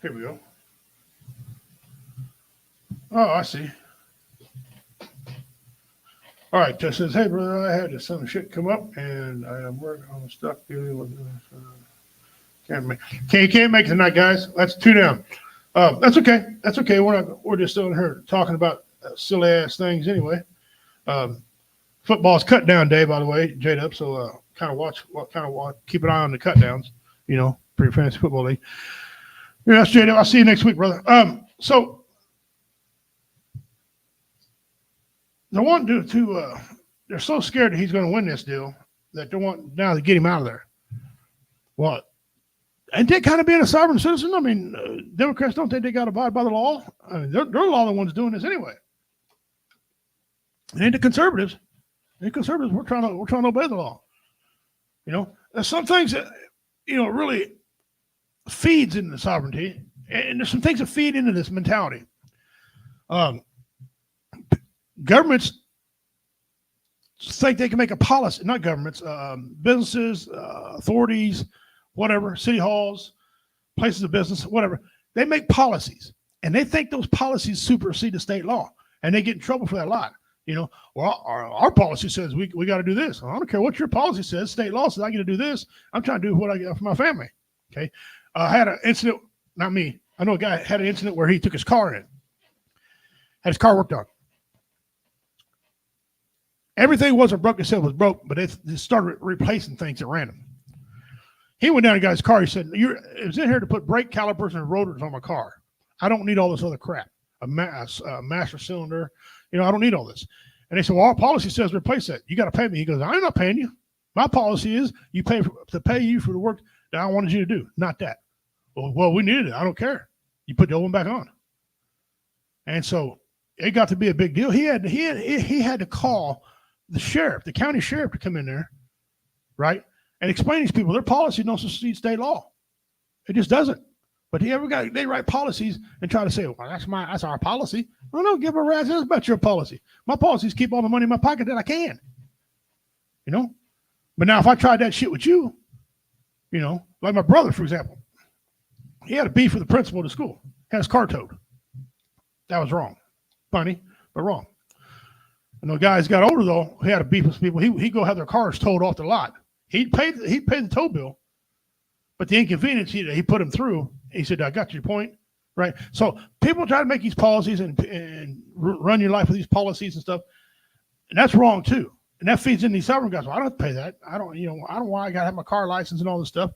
Speaker 1: Here we go. Oh, I see. All right, just says, hey, brother, I had some shit come up, and I am working on stuff dealing with this. Can't make it tonight, guys. That's 2 down. That's okay. That's okay. We're just still in here talking about silly ass things anyway. Football's cut down day, by the way, J-Dub. So kind of watch, keep an eye on the cut downs. You know, for your fantasy football league. Yeah, that's J-Dub. I'll see you next week, brother. So. They want to they're so scared that he's going to win this deal that they want now to get him out of there. Well, ain't they kind of being a sovereign citizen? I mean, Democrats don't think they got to abide by the law. I mean, they're the law the ones doing this anyway. It ain't the conservatives. The conservatives, we're trying to obey the law. You know, there's some things that, you know, really feeds into sovereignty, and there's some things that feed into this mentality. Governments think they can make a policy, not governments, businesses, authorities, whatever, city halls, places of business, whatever. They make policies, and they think those policies supersede the state law, and they get in trouble for that a lot. You know, well, our policy says we got to do this. I don't care what your policy says. State law says I got to do this. I'm trying to do what I got for my family. Okay. I had an incident, not me. I know a guy had an incident where he took his car in, had his car worked on. Everything wasn't broke. They said it was broke, but they started replacing things at random. He went down and got his car. He said, it was in here to put brake calipers and rotors on my car. I don't need all this other crap. A master cylinder. You know, I don't need all this. And they said, well, our policy says replace that. You got to pay me. He goes, I'm not paying you. My policy is you pay to pay you for the work that I wanted you to do, not that. Well, we needed it. I don't care. You put the old one back on. And so it got to be a big deal. He had to call the sheriff, the county sheriff, to come in there, right, and explain to these people their policy don't supersede state law. It just doesn't. But they write policies and try to say, well, that's our policy. Well, no, give a rat's ass about your policy. My policy is keep all the money in my pocket that I can. You know? But now if I tried that shit with you, you know, like my brother, for example, he had a beef with the principal of the school, had his car towed. That was wrong. Funny, but wrong. And the guys got older though, he had a beef with people. He'd go have their cars towed off the lot. He'd pay the tow bill, But the inconvenience he put him through, he said, I got your point, right? So people try to make these policies and run your life with these policies and stuff, and that's wrong too. And that feeds in these stubborn guys. Well, I don't have to pay that. I don't why I got to have my car license and all this stuff.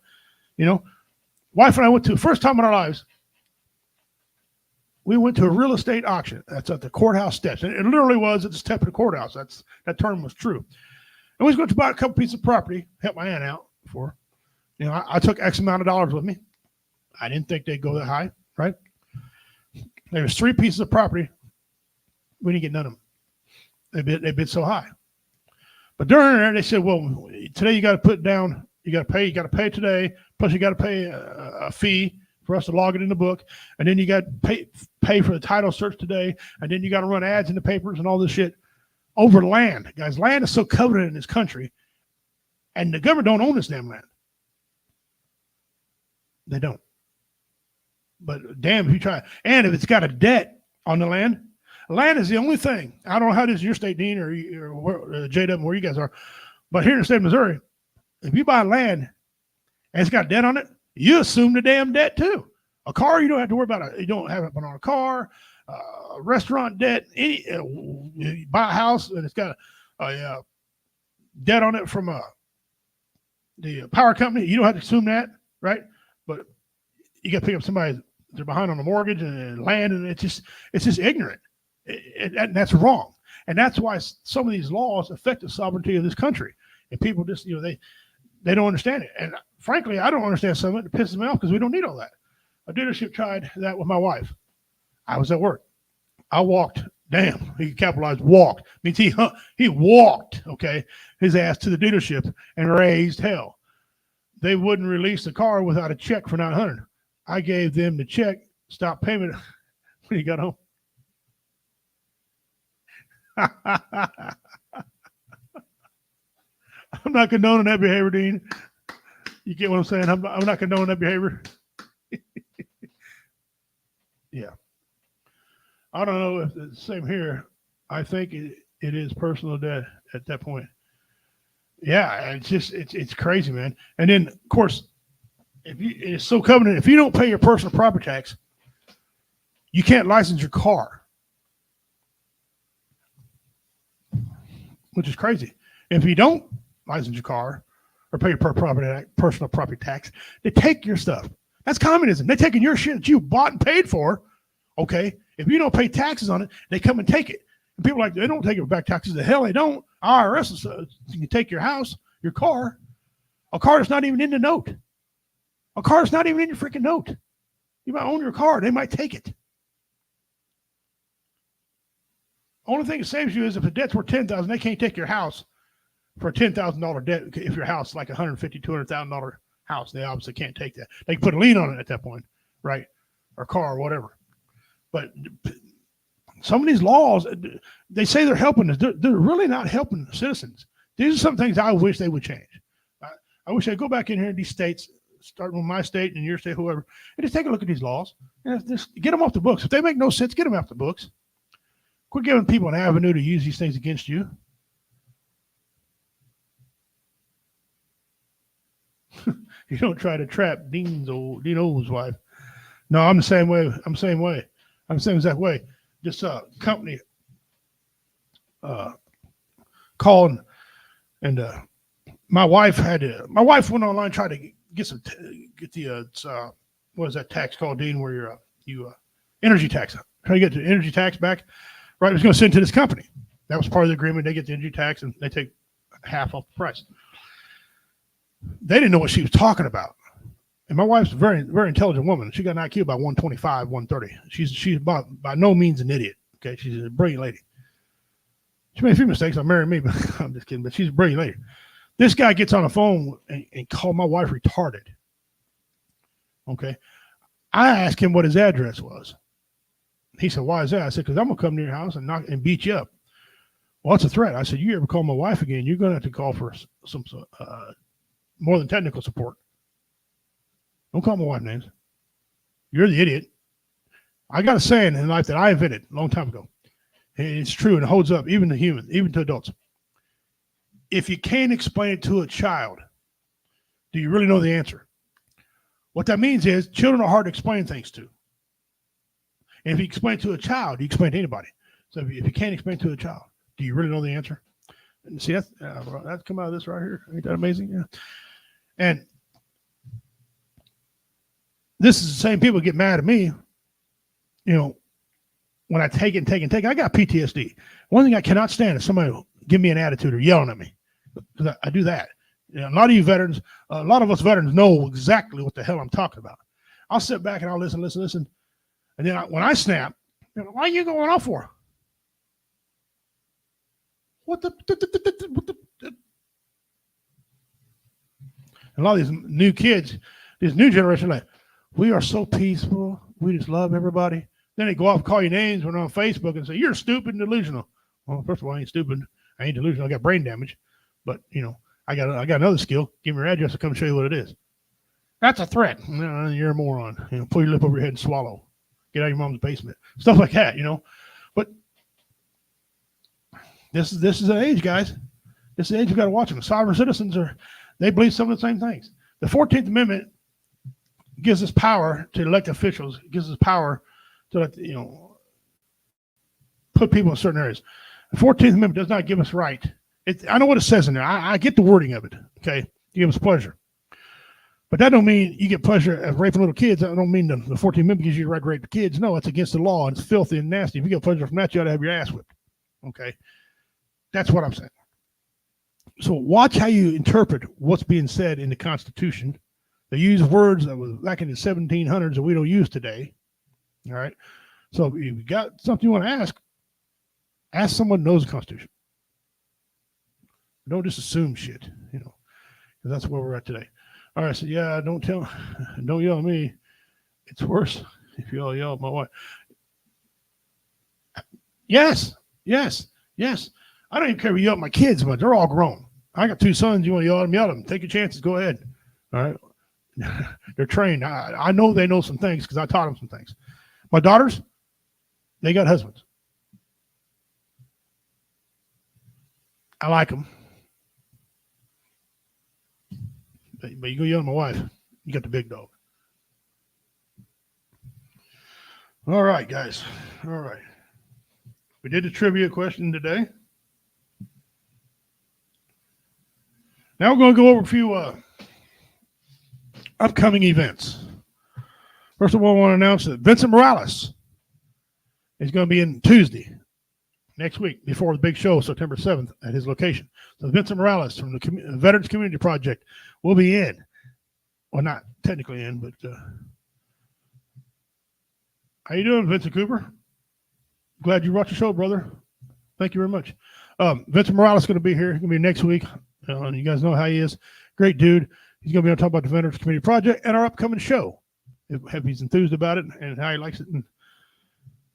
Speaker 1: Wife and I went to, first time in our lives, we went to a real estate auction. That's at the courthouse steps. And it literally was at the step of the courthouse. That term was true. And we was going to buy a couple pieces of property, help my aunt out for. I took X amount of dollars with me. I didn't think they'd go that high, right? There was 3 pieces of property. We didn't get none of them. They bid so high. But during there, they said, well, today you got to put down, you got to pay today, plus you got to pay a fee for us to log it in the book, and then you got to pay for the title search today, and then you got to run ads in the papers and all this shit over land. Guys, land is so coveted in this country, and the government don't own this damn land. They don't. But damn if you try. And if it's got a debt on the land is the only thing. I don't know how it is in your state, Dean, or JW, where you guys are. But here in the state of Missouri, if you buy land and it's got debt on it, you assume the damn debt too. A car, you don't have to worry about it. You don't have it on a car, a restaurant debt. You buy a house and it's got a debt on it from the power company. You don't have to assume that, right? But you got to pick up somebody, they're behind on the mortgage and land, and it's just ignorant. And that's wrong. And that's why some of these laws affect the sovereignty of this country. And people just, they don't understand it. And frankly, I don't understand some of it. It pisses me off because we don't need all that. A dealership tried that with my wife. I was at work. I walked. Damn, he capitalized walked. Means he walked, okay, his ass to the dealership and raised hell. They wouldn't release the car without a check for $900. I gave them the check, stopped payment when he got home. I'm not condoning that behavior, Dean. You get what I'm saying? I'm not condoning that behavior. Yeah. I don't know if it's the same here. I think it is personal debt at that point. Yeah, it's crazy, man. And then, of course, it's so covenant. If you don't pay your personal property tax, you can't license your car, which is crazy. If you don't license your car or pay your personal property tax, they take your stuff. That's communism. They're taking your shit that you bought and paid for. Okay, if you don't pay taxes on it, they come and take it. And people are like, they don't take it back taxes. The hell they don't. IRS can take your house, your car. A car that's not even in the note. A car that's not even in your freaking note. You might own your car. They might take it. Only thing that saves you is if the debt's worth $10,000, they can't take your house for a $10,000 debt. If your house is like $150,000, $200,000 house, they obviously can't take that. They can put a lien on it at that point, right? Or car or whatever. But some of these laws, they say they're helping us. They're really not helping citizens. These are some things I wish they would change. I wish they'd go back in here in these states, starting with my state and your state, whoever, and just take a look at these laws and just get them off the books. If they make no sense, get them off the books. Quit giving people an avenue to use these things against you. You don't try to trap Dean O's wife. No, I'm the same way. I'm the same exact way. This company called, and my wife went online, tried to get the what is that tax called, Dean, where you energy tax. Try to get the energy tax back. Right, it was going to send to this company. That was part of the agreement. They get the energy tax and they take half off the price. They didn't know what she was talking about. And my wife's a very, very intelligent woman. She got an IQ about 125, 130. She's by no means an idiot. Okay, she's a brilliant lady. She made a few mistakes. I'll marry me, but I'm just kidding. But she's a brilliant lady. This guy gets on the phone and called my wife retarded. Okay, I asked him what his address was. He said, "Why is that?" I said, "Because I'm gonna come to your house and beat you up." Well, it's a threat. I said, "You ever call my wife again, you're gonna have to call for some more than technical support. Don't call my wife names. You're the idiot." I got a saying in life that I invented a long time ago. And it's true and it holds up even to humans, even to adults. If you can't explain it to a child, do you really know the answer? What that means is children are hard to explain things to. And if you explain to a child, you explain to anybody. So if you can't explain to a child, do you really know the answer? And see, that's come out of this right here. Ain't that amazing? Yeah. And this is the same people get mad at me, when I take it. I got PTSD. One thing I cannot stand is somebody give me an attitude or yelling at me. Because I do that. A lot of you veterans, a lot of us veterans know exactly what the hell I'm talking about. I'll sit back and I'll listen. And then when I snap, why are you going off for? What the? A lot of these new kids, this new generation, like, we are so peaceful. We just love everybody. Then they go off and call you names when on Facebook and say, you're stupid and delusional. Well, first of all, I ain't stupid. I ain't delusional. I got brain damage. But, I got another skill. Give me your address. I'll come show you what it is. That's a threat. No, you're a moron. Pull your lip over your head and swallow. Get out of your mom's basement. Stuff like that, But this is an age, guys. This is the age we got to watch them. Sovereign citizens they believe some of the same things. The 14th Amendment gives us power to elect officials. It gives us power to put people in certain areas. The 14th Amendment does not give us right. I know what it says in there. I get the wording of it. Okay, to give us pleasure, but that don't mean you get pleasure of raping little kids. That don't mean the 14th Amendment gives you the right to rape the kids. No, it's against the law and it's filthy and nasty. If you get pleasure from that, you ought to have your ass whipped. Okay, that's what I'm saying. So watch how you interpret what's being said in the Constitution. They use words that was back in the 1700s that we don't use today. All right. So if you got something you want to ask someone who knows the Constitution. Don't just assume shit, because that's where we're at today. All right. So yeah, don't yell at me. It's worse if you all yell at my wife. Yes. I don't even care if you yell at my kids, but they're all grown. I got 2 sons. You want to yell at them? Yell at them. Take your chances. Go ahead. All right. They're trained. I know they know some things because I taught them some things. My daughters, they got husbands. I like them. But you go yell at my wife, you got the big dog. All right, guys. All right. We did the trivia question today. Now we're going to go over a few upcoming events. First of all, I want to announce that Vincent Morales is going to be in Tuesday, next week, before the big show, September 7th, at his location. So Vincent Morales from the Veterans Community Project will be in. Well, not technically in, but how you doing, Vincent Cooper? Glad you brought your show, brother. Thank you very much. Vincent Morales is going to be here. He's going to be next week. And you guys know how he is. Great dude. He's going to be on talk about the Veterans Community Project and our upcoming show. If he's enthused about it and how he likes it. And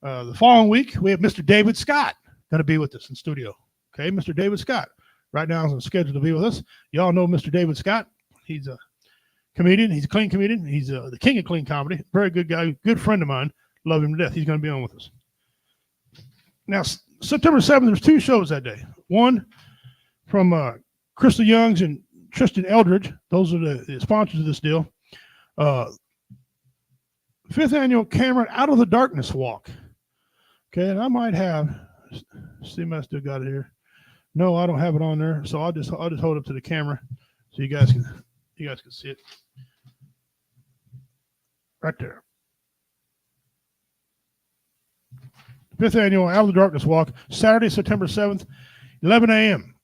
Speaker 1: the following week, we have Mr. David Scott going to be with us in studio. Okay, Mr. David Scott. Right now is on schedule to be with us. Y'all know Mr. David Scott. He's a comedian. He's a clean comedian. He's the king of clean comedy. Very good guy. Good friend of mine. Love him to death. He's going to be on with us. Now, September 7th, there's 2 shows that day. One from Crystal Youngs and Tristan Eldridge. Those are the sponsors of this deal. 5th annual Cameron Out of the Darkness Walk. Okay, and I might have, see if I still got it here. No, I don't have it on there, so I'll just hold it up to the camera so you guys can see it. Right there. 5th annual Out of the Darkness Walk, Saturday, September 7th, 11 a.m.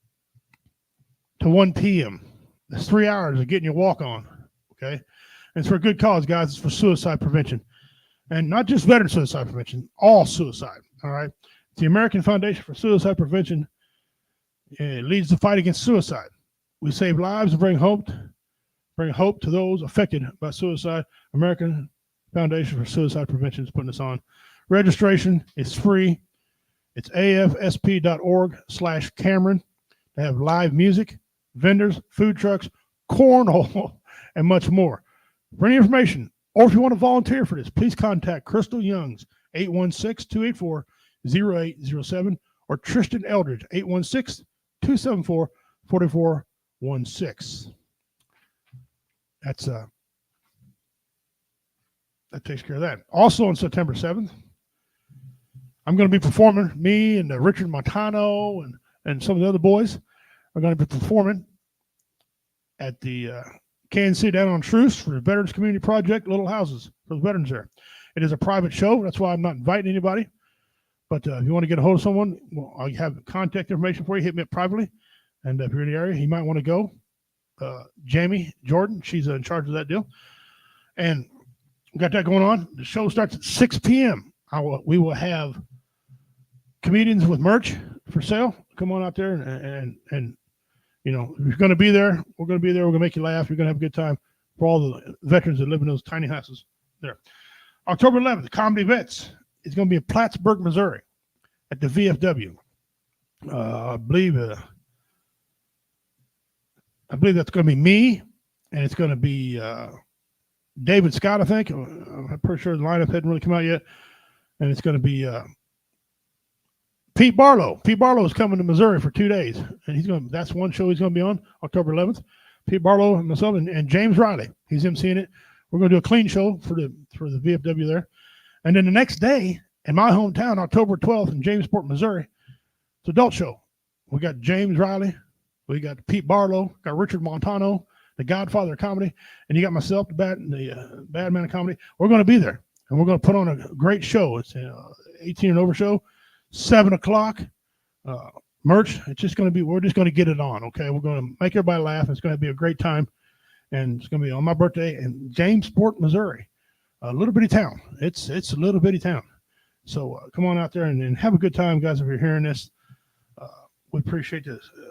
Speaker 1: to 1 p.m. That's 3 hours of getting your walk on. Okay, and it's for a good cause, guys. It's for suicide prevention, and not just veteran suicide prevention, all suicide. All right, it's the American Foundation for Suicide Prevention. It leads the fight against suicide. We save lives and bring hope to those affected by suicide. American Foundation for Suicide Prevention is putting this on. Registration is free. It's afsp.org/Cameron. They have live music, vendors, food trucks, cornhole, and much more. For any information, or if you want to volunteer for this, please contact Crystal Youngs, 816-284-0807, or Tristan Eldridge, 816-274-4416. That's that takes care of that. Also on September 7th, I'm going to be performing. Me and Richard Montano and some of the other boys are going to be performing at the Kansas City down on Truce for the Veterans Community Project, Little Houses for the veterans there. It is a private show. That's why I'm not inviting anybody. But if you want to get a hold of someone, well, I have contact information for you. Hit me up privately. And if you're in the area, you might want to go. Jamie Jordan, she's in charge of that deal. And we got that going on. The show starts at 6 p.m. We will have comedians with merch for sale. Come on out there and you know, if you're going to be there, we're going to be there. We're going to make you laugh. You're going to have a good time for all the veterans that live in those tiny houses there. October 11th, Comedy Vets is going to be in Plattsburgh, Missouri at the VFW. I believe that's going to be me, and it's going to be David Scott, I think. I'm pretty sure the lineup hadn't really come out yet. And it's going to be Pete Barlow. Pete Barlow is coming to Missouri for 2 days, and that's one show he's going to be on October 11th. Pete Barlow and myself and James Riley. He's emceeing it. We're going to do a clean show for the VFW there. And then the next day in my hometown, October 12th in Jamesport, Missouri, it's an adult show. We got James Riley. We got Pete Barlow, got Richard Montano, the Godfather of comedy, and you got myself, the Bad Man of comedy. We're going to be there, and we're going to put on a great show. It's an 18 and over show, 7 o'clock. Merch. It's just going to be. We're just going to get it on. Okay, we're going to make everybody laugh. It's going to be a great time, and it's going to be on my birthday in Jamesport, Missouri, a little bitty town. It's a little bitty town. So come on out there and have a good time, guys. If you're hearing this. We appreciate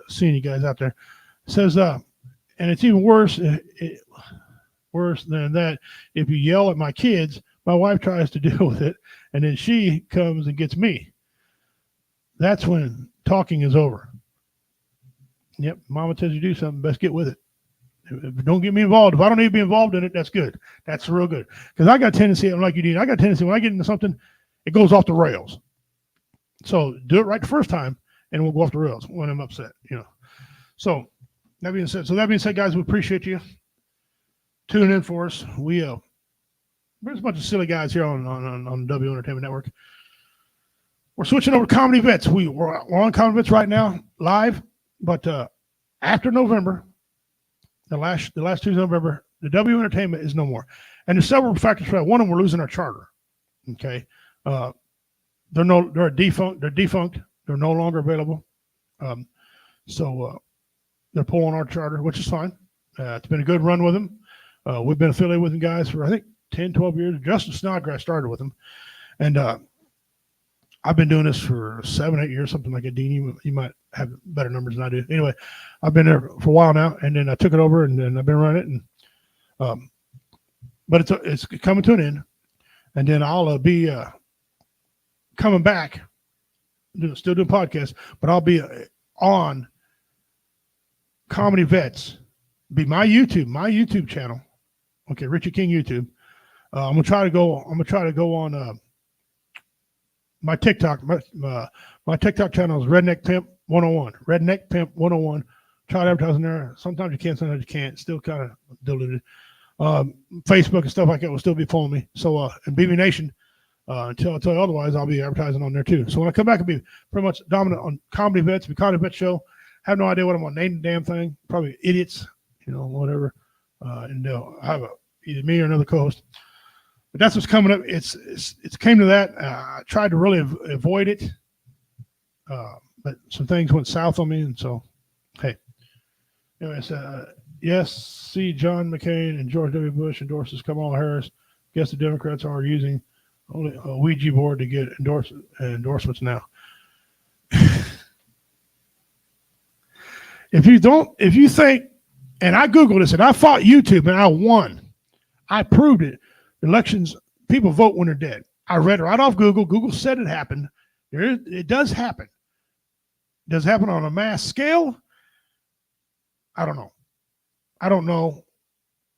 Speaker 1: seeing you guys out there. It says, and it's even worse, worse than that. If you yell at my kids, my wife tries to deal with it, and then she comes and gets me. That's when talking is over. Yep, mama tells you to do something, best get with it. Don't get me involved. If I don't need to be involved in it, that's good. That's real good. Because I got a tendency, I'm like you need, I got a tendency when I get into something, it goes off the rails. So do it right the first time. And we'll go off the rails when I'm upset, you know. So that being said, guys, we appreciate you tuning in for us. We're a bunch of silly guys here on W Entertainment Network. We're switching over to Comedy Vets. We're on Comedy Vets right now, live. But after November, the last Tuesday of November, the W Entertainment is no more. And there's several factors for that. One of them, we're losing our charter. Okay, they're defunct. They're no longer available. So they're pulling our charter, which is fine. It's been a good run with them. We've been affiliated with them guys for, I think, 10, 12 years. Justin Snodgrass started with them. And I've been doing this for 7, 8 years, something like that. Dean, you might have better numbers than I do. Anyway, I've been there for a while now, and then I took it over, and then I've been running it. And but it's coming to an end. And then I'll be coming back. Still doing podcasts, but I'll be on Comedy Vets. Be my YouTube channel. Okay, Richie King YouTube. I'm gonna try to go on my TikTok. My TikTok channel is Redneck Pimp 101. Redneck Pimp 101. Try to advertise in there. Sometimes you can, sometimes you can't. Still kind of diluted. Facebook and stuff like that will still be following me. So and BB Nation. Until I tell you otherwise, I'll be advertising on there too. So when I come back, I'll be pretty much dominant on Comedy Vets, the Comedy Vets show. Have no idea what I'm going to name the damn thing. Probably idiots, you know, whatever. And they'll have either me or another co-host. But that's what's coming up. It's came to that. I tried to really avoid it, but some things went south on me, and so hey. Anyways, yes, see John McCain and George W. Bush endorses Kamala Harris. Guess the Democrats are using only a Ouija board to get endorsements now. If you think, and I Googled this and I fought YouTube and I won. I proved it. Elections, people vote when they're dead. I read it right off Google. Google said it happened. It does happen. Does it happen on a mass scale? I don't know.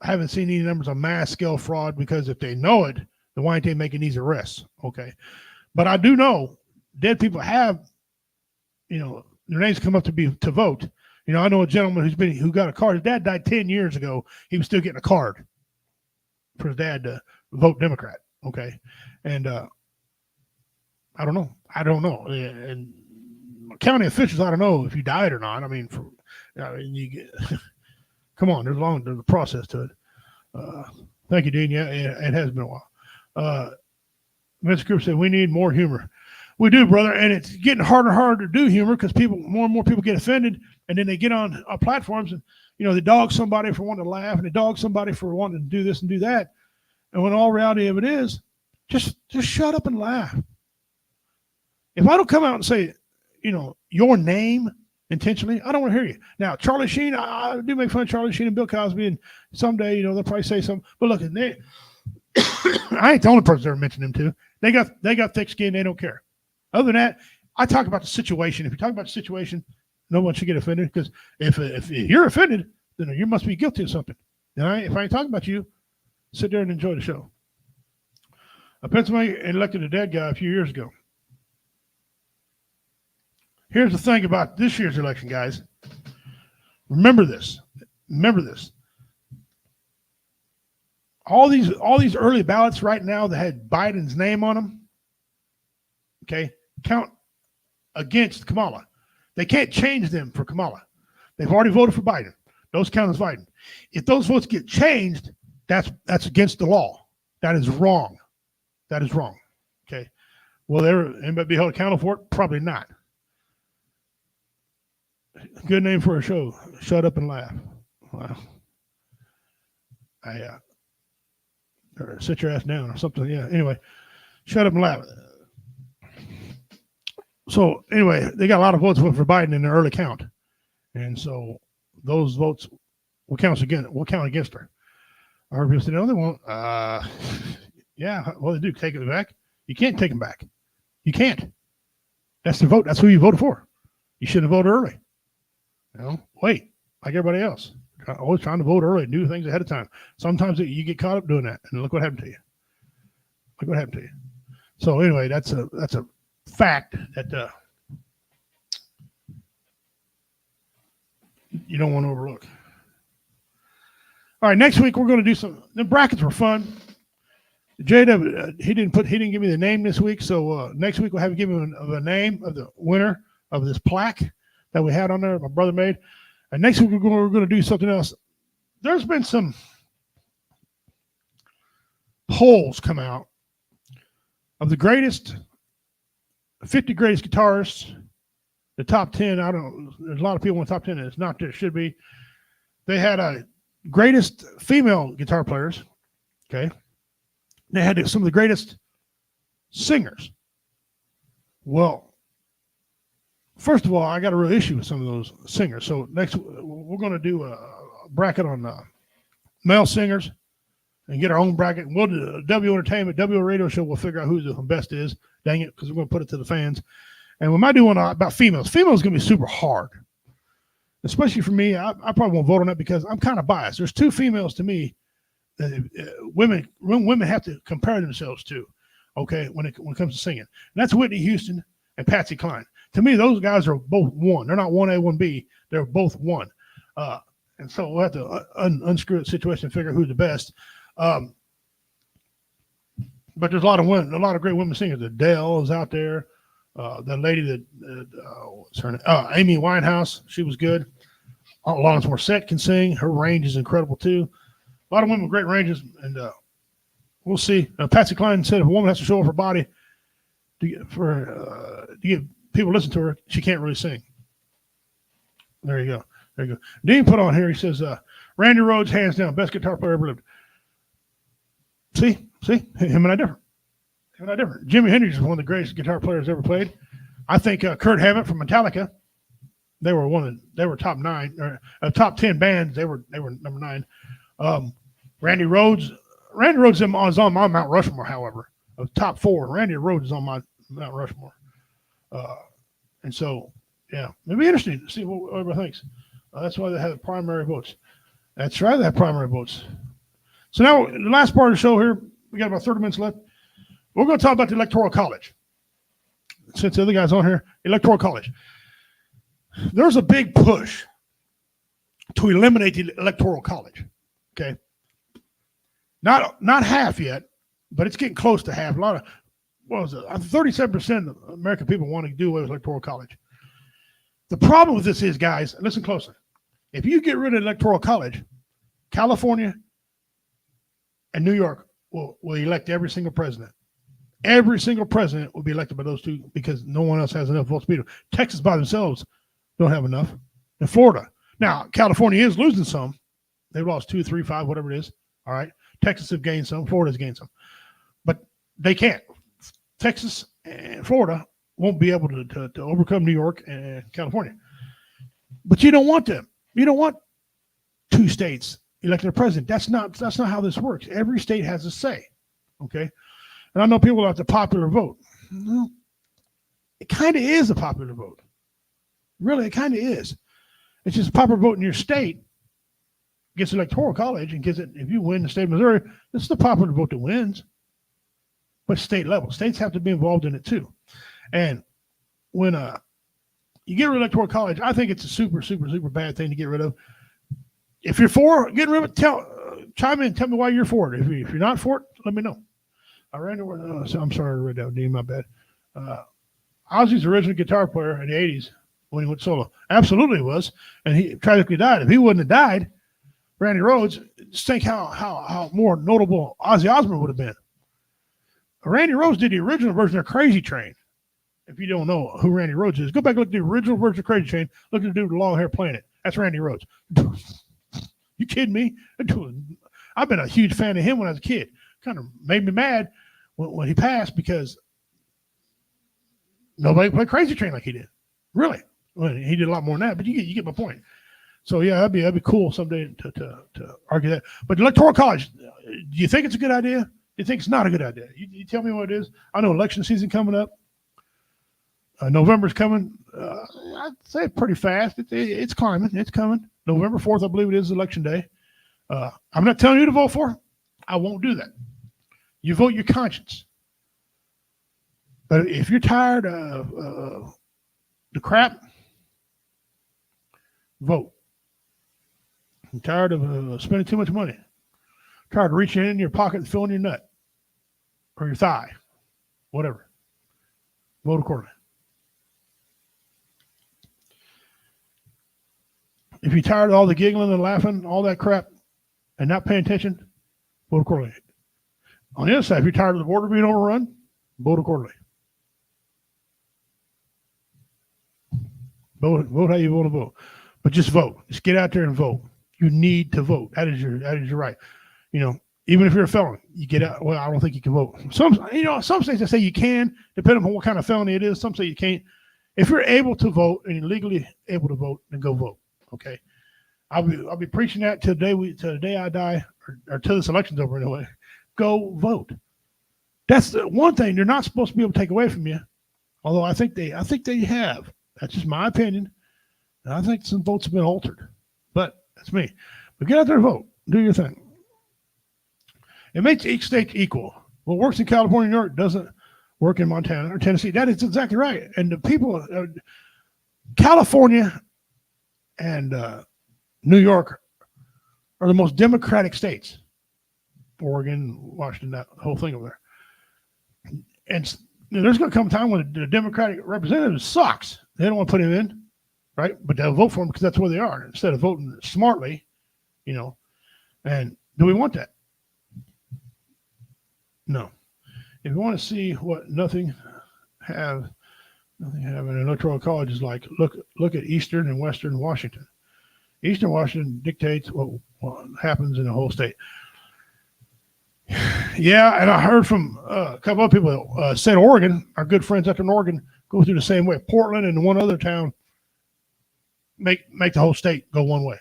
Speaker 1: I haven't seen any numbers of mass scale fraud, because if they know it, then why ain't they making these arrests? Okay. But I do know dead people have, you know, their names come up to vote. You know, I know a gentleman who got a card. His dad died 10 years ago. He was still getting a card for his dad vote Democrat. Okay. And I don't know. And county officials, I don't know if you died or not. I mean, you get, come on, there's a process to it. Thank you, Dean. Yeah, it has been a while. Mr. Cooper said, we need more humor. We do, brother. And it's getting harder and harder to do humor because more and more people get offended. And then they get on platforms and, they dog somebody for wanting to laugh and they dog somebody for wanting to do this and do that. And when all reality of it is, just shut up and laugh. If I don't come out and say, your name intentionally, I don't want to hear you. Now, Charlie Sheen, I do make fun of Charlie Sheen and Bill Cosby, and someday, they'll probably say something. But look, I ain't the only person ever mentioned them to. They got thick skin. They don't care. Other than that, I talk about the situation. If you talk about the situation, no one should get offended because if you're offended, then you must be guilty of something. All right? If I ain't talking about you, sit there and enjoy the show. Pennsylvania elected a dead guy a few years ago. Here's the thing about this year's election, guys. Remember this. All these early ballots right now that had Biden's name on them, okay, count against Kamala. They can't change them for Kamala. They've already voted for Biden. Those count as Biden. If those votes get changed, that's against the law. That is wrong. That is wrong. Okay. Will anybody be held accountable for it? Probably not. Good name for a show. Shut up and laugh. Wow. Or sit your ass down or something. Yeah. Anyway, shut up and laugh. So anyway, they got a lot of votes for Biden in the early count, and so those votes will count against her. I heard people say, no, they won't. Yeah, well, they do. Take it back. You can't take them back. You can't. That's the vote. That's who you voted for. You should have voted early. Wait, like everybody else. Always trying to vote early and do things ahead of time. Sometimes you get caught up doing that, and look what happened to you. So anyway, that's a fact that you don't want to overlook. All right, next week we're going to do the brackets were fun. JW, he didn't give me the name this week, so next week we'll have to give him a name of the winner of this plaque that we had on there. My brother made. And next week we're going to do something else. There's been some polls come out of the 50 greatest guitarists, the top 10. I don't know. There's a lot of people in the top 10. It's not there. It should be. They had a greatest female guitar players. Okay. They had some of the greatest singers. Well, first of all, I got a real issue with some of those singers. So next, we're going to do a bracket on male singers and get our own bracket. We'll do a W Entertainment, W Radio Show. We'll figure out who the best is. Dang it, because we're going to put it to the fans. And we might do one about females. Females is going to be super hard, especially for me. I probably won't vote on that because I'm kind of biased. There's two females to me that women have to compare themselves to. Okay, when it comes to singing, and that's Whitney Houston and Patsy Cline. To me, those guys are both one. They're not 1A, 1B. They're both one. And so we'll have to unscrew the situation and figure out who's the best. But there's a lot of great women singers. Adele is out there. That lady what's her name? Amy Winehouse. She was good. Alanis Morissette can sing. Her range is incredible too. A lot of women with great ranges, and we'll see. Patsy Cline said if a woman has to show off her body to get people listen to her, she can't really sing. There you go. Dean put on here, he says, Randy Rhoads, hands down, best guitar player ever lived. See, him and I different. Jimi Hendrix is one of the greatest guitar players ever played. I think Kurt Hammett from Metallica, they were top 9 or top 10 bands. They were number 9. Randy Rhoads is on my Mount Rushmore, however, of top 4. Randy Rhoads is on my Mount Rushmore. And so, yeah, it'll be interesting to see what everybody thinks. That's why they have primary votes. That's right, they have primary votes. So now, the last part of the show here, we got about 30 minutes left. We're going to talk about the Electoral College. Since the other guy's on here, Electoral College. There's a big push to eliminate the Electoral College. Okay? Not half yet, but it's getting close to half. A lot of, what was it? 37% of American people want to do away with electoral college. The problem with this is, guys, listen closely. If you get rid of electoral college, California and New York will elect every single president. Every single president will be elected by those two because no one else has enough votes to beat them. Texas by themselves don't have enough. And Florida. Now, California is losing some. They've lost 2, 3, 5, whatever it is. All right. Texas have gained some. Florida's gained some. But they can't. Texas and Florida won't be able to overcome New York and California. But you don't want them. You don't want 2 states electing a president. That's not how this works. Every state has a say. Okay. And I know people like the popular vote. Well, it kind of is a popular vote. Really, it kind of is. It's just a popular vote in your state gets electoral college and gets it. If you win the state of Missouri, this is the popular vote that wins. But state level, states have to be involved in it too. And when you get rid of electoral college, I think it's a super, super, super bad thing to get rid of. If you're for getting rid of it, chime in. Tell me why you're for it. If you're not for it, let me know. I ran over. I'm sorry, I read that name. My bad. Ozzy's original guitar player in the '80s when he went solo. Absolutely was, and he tragically died. If he wouldn't have died, Randy Rhoads, just think how more notable Ozzy Osbourne would have been. Randy Rhoads did the original version of Crazy Train. If you don't know who Randy Rhoads is, go back and look at the original version of Crazy Train. Look at the dude with the long hair playing it. That's Randy Rhoads. You kidding me? I've been a huge fan of him when I was a kid. Kind of made me mad when he passed because nobody played Crazy Train like he did. Really. Well, he did a lot more than that, but you get my point. So yeah, that'd be cool someday to argue that. But electoral college, do you think it's a good idea? Do you think it's not a good idea? You tell me what it is. I know election season coming up. November's coming. I'd say pretty fast. It's climbing. It's coming. November 4th, I believe it is election day. I'm not telling you to vote for. I won't do that. You vote your conscience. But if you're tired of the crap, vote. I'm tired of spending too much money. Tired of reaching in your pocket and filling your nut or your thigh, whatever. Vote accordingly. If you're tired of all the giggling and laughing, all that crap, and not paying attention, vote accordingly. On the other side, if you're tired of the border being overrun, vote accordingly. Vote how you want to vote. But just vote. Just get out there and vote. You need to vote. That is your right. You know, even if you're a felon, you get out. Well, I don't think you can vote. Some states that say you can, depending on what kind of felony it is. Some say you can't. If you're able to vote and you're legally able to vote, then go vote. Okay. I'll be preaching that till the day I die, or till this election's over anyway. Go vote. That's the one thing they're not supposed to be able to take away from you. Although I think they have. That's just my opinion. And I think some votes have been altered. But that's me. But get out there and vote. Do your thing. It makes each state equal. What works in California, New York doesn't work in Montana or Tennessee. That is exactly right. And the people, California and New York are the most democratic states. Oregon, Washington, that whole thing over there. And there's going to come a time when the Democratic representative sucks. They don't want to put him in, right? But they'll vote for him because that's where they are. Instead of voting smartly, you know. And do we want that? No. If you want to see what nothing have an electoral college is like, look at Eastern and Western Washington. Eastern Washington dictates what happens in the whole state. Yeah, and I heard from a couple of people that said Oregon, our good friends up in Oregon, go through the same way. Portland and one other town make the whole state go one way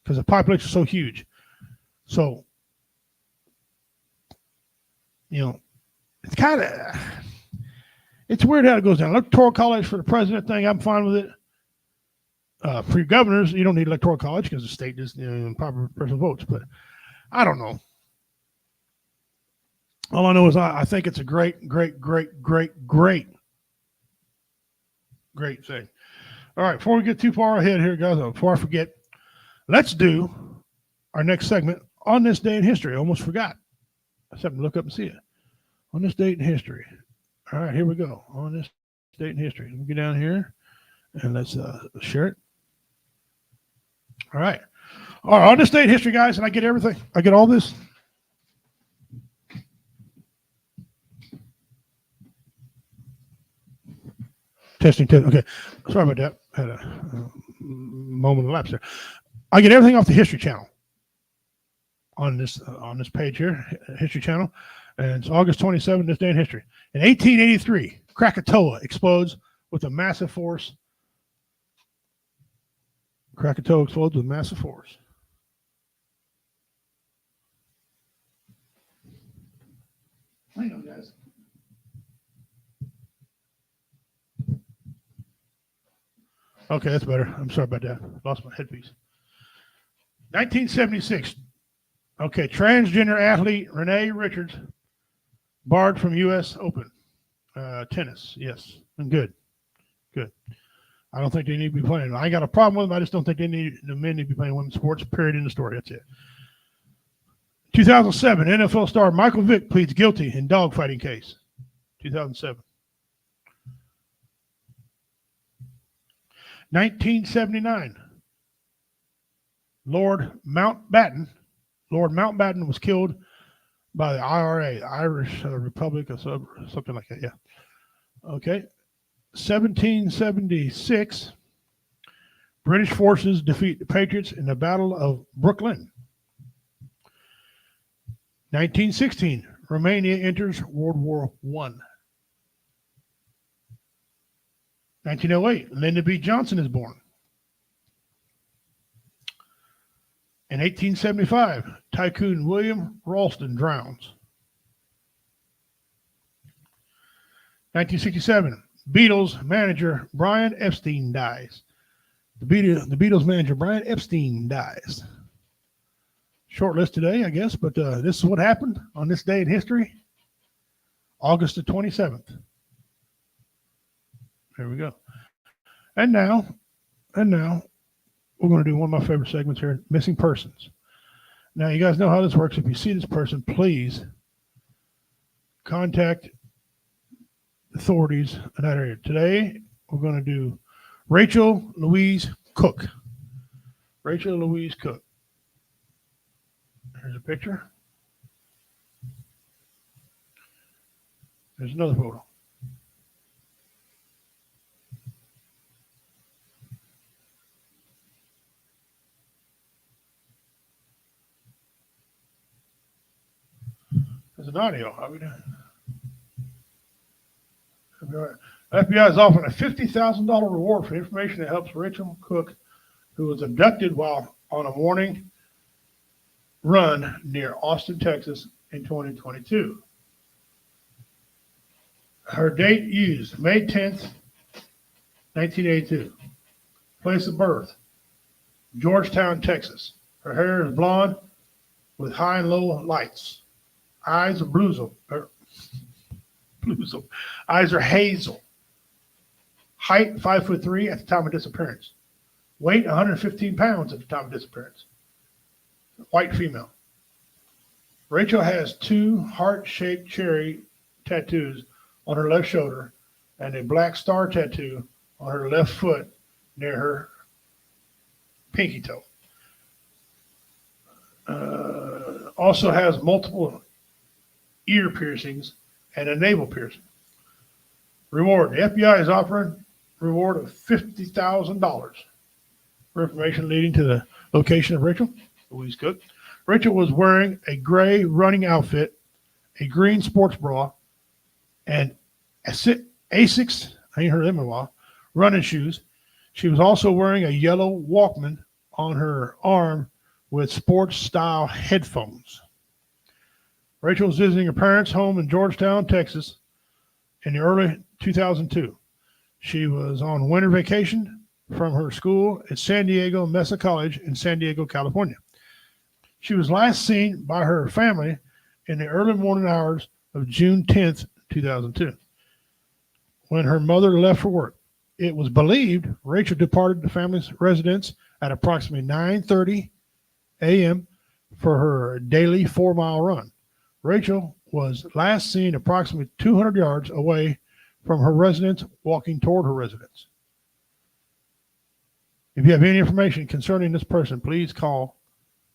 Speaker 1: because the population is so huge. So, you know, it's weird how it goes down. Electoral college for the president thing, I'm fine with it. For your governors, you don't need electoral college because the state just proper person votes. But I don't know. All I know is I think it's a great thing. All right, before we get too far ahead here, guys, before I forget, let's do our next segment on this day in history. I almost forgot. I just have to look up and see it. On this date in history. All right, here we go. On this date in history. Let me get down here and let's share it. All right. All right, on this date in history, guys, and I get everything. I get all this. Testing. Okay. Sorry about that. Had a moment of lapse there. I get everything off the History Channel on this page here, History Channel. And it's August 27, this day in history. In 1883, Krakatoa explodes with a massive force. Krakatoa explodes with massive force. Hang on, guys. Okay, that's better. I'm sorry about that. Lost my headpiece. 1976. Okay, transgender athlete Renee Richards barred from U.S. Open tennis. Yes, and good. I don't think they need to be playing. I ain't got a problem with them. I just don't think the men need to be playing women's sports. Period. In the story. That's it. 2007, NFL star Michael Vick pleads guilty in dogfighting case. 2007. 1979, Lord Mountbatten was killed by the IRA, Irish Republic or something like that. Yeah. Okay. 1776, British forces defeat the Patriots in the Battle of Brooklyn. 1916, Romania enters World War I. 1908, Lyndon B. Johnson is born. In 1875, tycoon William Ralston drowns. 1967, Beatles manager Brian Epstein dies. The Beatles manager Brian Epstein dies. Short list today, I guess, but this is what happened on this day in history, August the 27th. There we go. And now, we're going to do one of my favorite segments here, missing persons. Now, you guys know how this works. If you see this person, please contact authorities in that area. Today, we're going to do Rachel Louise Cook. Rachel Louise Cook. Here's a picture. There's another photo. There's an audio. How we doing? FBI is offering a $50,000 reward for information that helps Rachel Cook, who was abducted while on a morning run near Austin, Texas in 2022. Her date used, May 10th, 1982. Place of birth, Georgetown, Texas. Her hair is blonde with high and low lights. Eyes are Eyes are hazel. Height 5'3" at the time of disappearance. Weight 115 pounds at the time of disappearance. White female. Rachel has 2 heart-shaped cherry tattoos on her left shoulder and a black star tattoo on her left foot near her pinky toe. Also has multiple ear piercings and a navel piercing. Reward. The FBI is offering a reward of $50,000 for information leading to the location of Rachel Louise Cook. Rachel was wearing a gray running outfit, a green sports bra, and Asics, I ain't heard of them in a while, running shoes. She was also wearing a yellow Walkman on her arm with sports style headphones. Rachel was visiting her parents' home in Georgetown, Texas in the early 2002. She was on winter vacation from her school at San Diego Mesa College in San Diego, California. She was last seen by her family in the early morning hours of June 10th, 2002, when her mother left for work. It was believed Rachel departed the family's residence at approximately 9:30 a.m. for her daily 4-mile run. Rachel was last seen approximately 200 yards away from her residence, walking toward her residence. If you have any information concerning this person, please call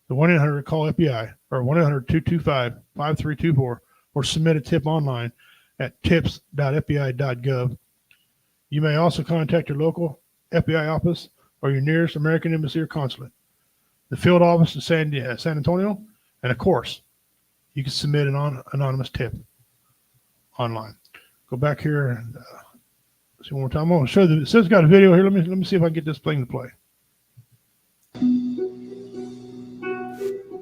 Speaker 1: the 1-800-CALL FBI or 1-800-225-5324 or submit a tip online at tips.fbi.gov. You may also contact your local FBI office or your nearest American embassy or consulate, the field office in San Antonio, and of course, you can submit an anonymous tip online. Go back here and see one more time. I'm going to show you. It says it's got a video here. Let me see if I can get this thing to play.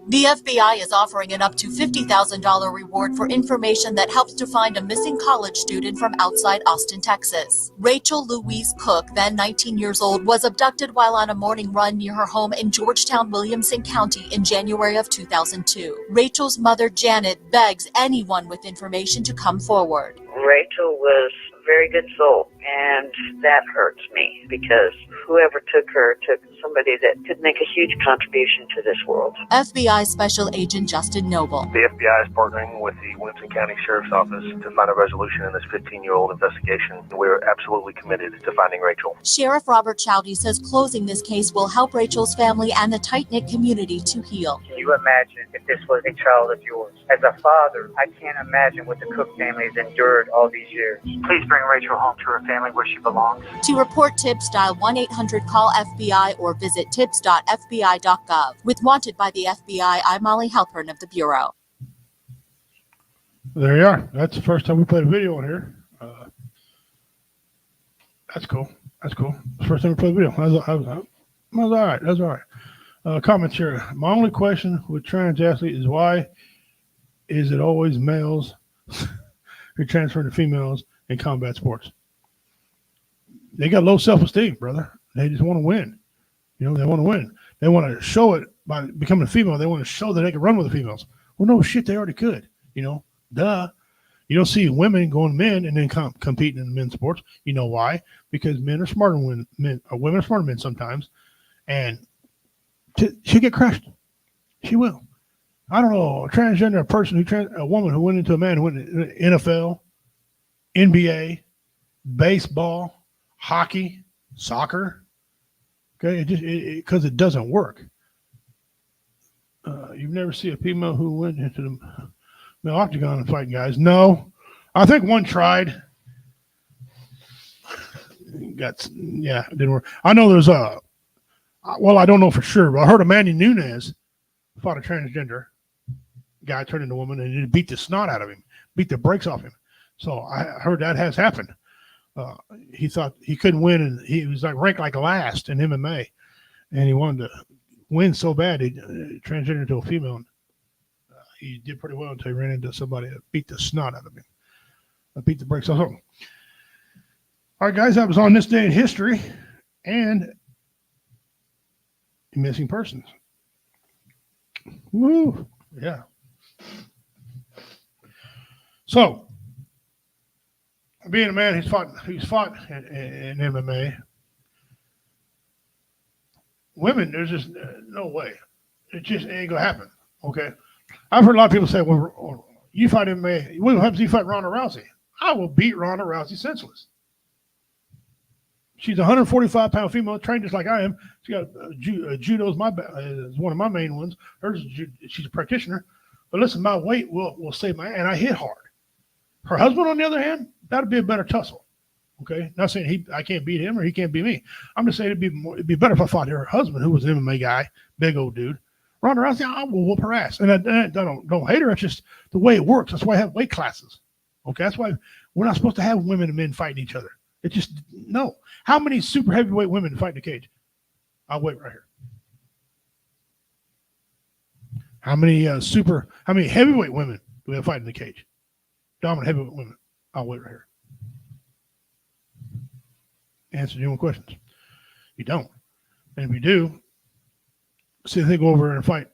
Speaker 6: The FBI is offering an up to $50,000 reward for information that helps to find a missing college student from outside Austin, Texas. Rachel Louise Cook, then 19 years old, was abducted while on a morning run near her home in Georgetown, Williamson County in January of 2002. Rachel's mother, Janet, begs anyone with information to come forward.
Speaker 7: Rachel was a very good soul, and that hurts me because whoever took her took somebody that could make a huge contribution to this world.
Speaker 6: FBI Special Agent Justin Noble.
Speaker 8: The FBI is partnering with the Williamson County Sheriff's Office to find a resolution in this 15-year-old investigation. We're absolutely committed to finding Rachel.
Speaker 6: Sheriff Robert Chowdy says closing this case will help Rachel's family and the tight-knit community to heal.
Speaker 9: Can you imagine if this was a child of yours? As a father, I can't imagine what the Cook family has endured all these years. Please bring Rachel home to her family where she belongs.
Speaker 6: To report tips, dial 1-800-CALL-FBI or visit tips.fbi.gov. With Wanted by the FBI, I'm Molly Halpern of the Bureau.
Speaker 1: There you are. That's the first time we played a video on here. That's cool. That's cool. It's the first time we played a video. That was all right. That's all right. Comments here. My only question with trans athletes is why is it always males who transfer to females in combat sports? They got low self-esteem, brother. They just want to win. You know, they want to win. They want to show it by becoming a female. They want to show that they can run with the females. Well, no shit, they already could. You know, duh. You don't see women going men and then competing in men's sports. You know why? Because men are smarter than men, or women are smarter than men sometimes. And she'll get crushed. She will. I don't know, a transgender a woman who went into a man who went into NFL, NBA, baseball, hockey, soccer. Okay, because it doesn't work. You've never seen a female who went into the male octagon and fighting guys. No, I think one tried. It didn't work. I know there's I don't know for sure, but I heard Amanda Nunes fought a transgender guy turned into a woman and it beat the snot out of him, beat the brakes off him. So I heard that has happened. He thought he couldn't win, and he was like ranked like last in MMA, and he wanted to win so bad he transgendered into a female. He did pretty well until he ran into somebody that beat the snot out of him, beat the brakes off him. All right, guys, that was on this day in history and missing persons. Woo, yeah. So, being a man who's fought in MMA, women, there's just no way. It just ain't gonna happen. Okay, I've heard a lot of people say, "Well, you fight MMA. What happens if you fight Ronda Rousey?" I will beat Ronda Rousey senseless. She's a 145-pound female, trained just like I am. She got judo is one of my main ones. Hers, she's a practitioner. But listen, my weight will save my, and I hit hard. Her husband, on the other hand, that'd be a better tussle. Okay, not saying I can't beat him or he can't beat me. I'm just saying it'd be better if I fought her husband, who was an MMA guy, big old dude. Ronda Rousey, I will whoop her ass, and I don't hate her. It's just the way it works. That's why I have weight classes. Okay, that's why we're not supposed to have women and men fighting each other. It's just no. How many super heavyweight women fight in the cage? I'll wait right here. How many heavyweight women do we have fighting in the cage? Dominant heavyweight women. I'll wait right here. Answer your own questions. You don't. And if you do, see if they go over and fight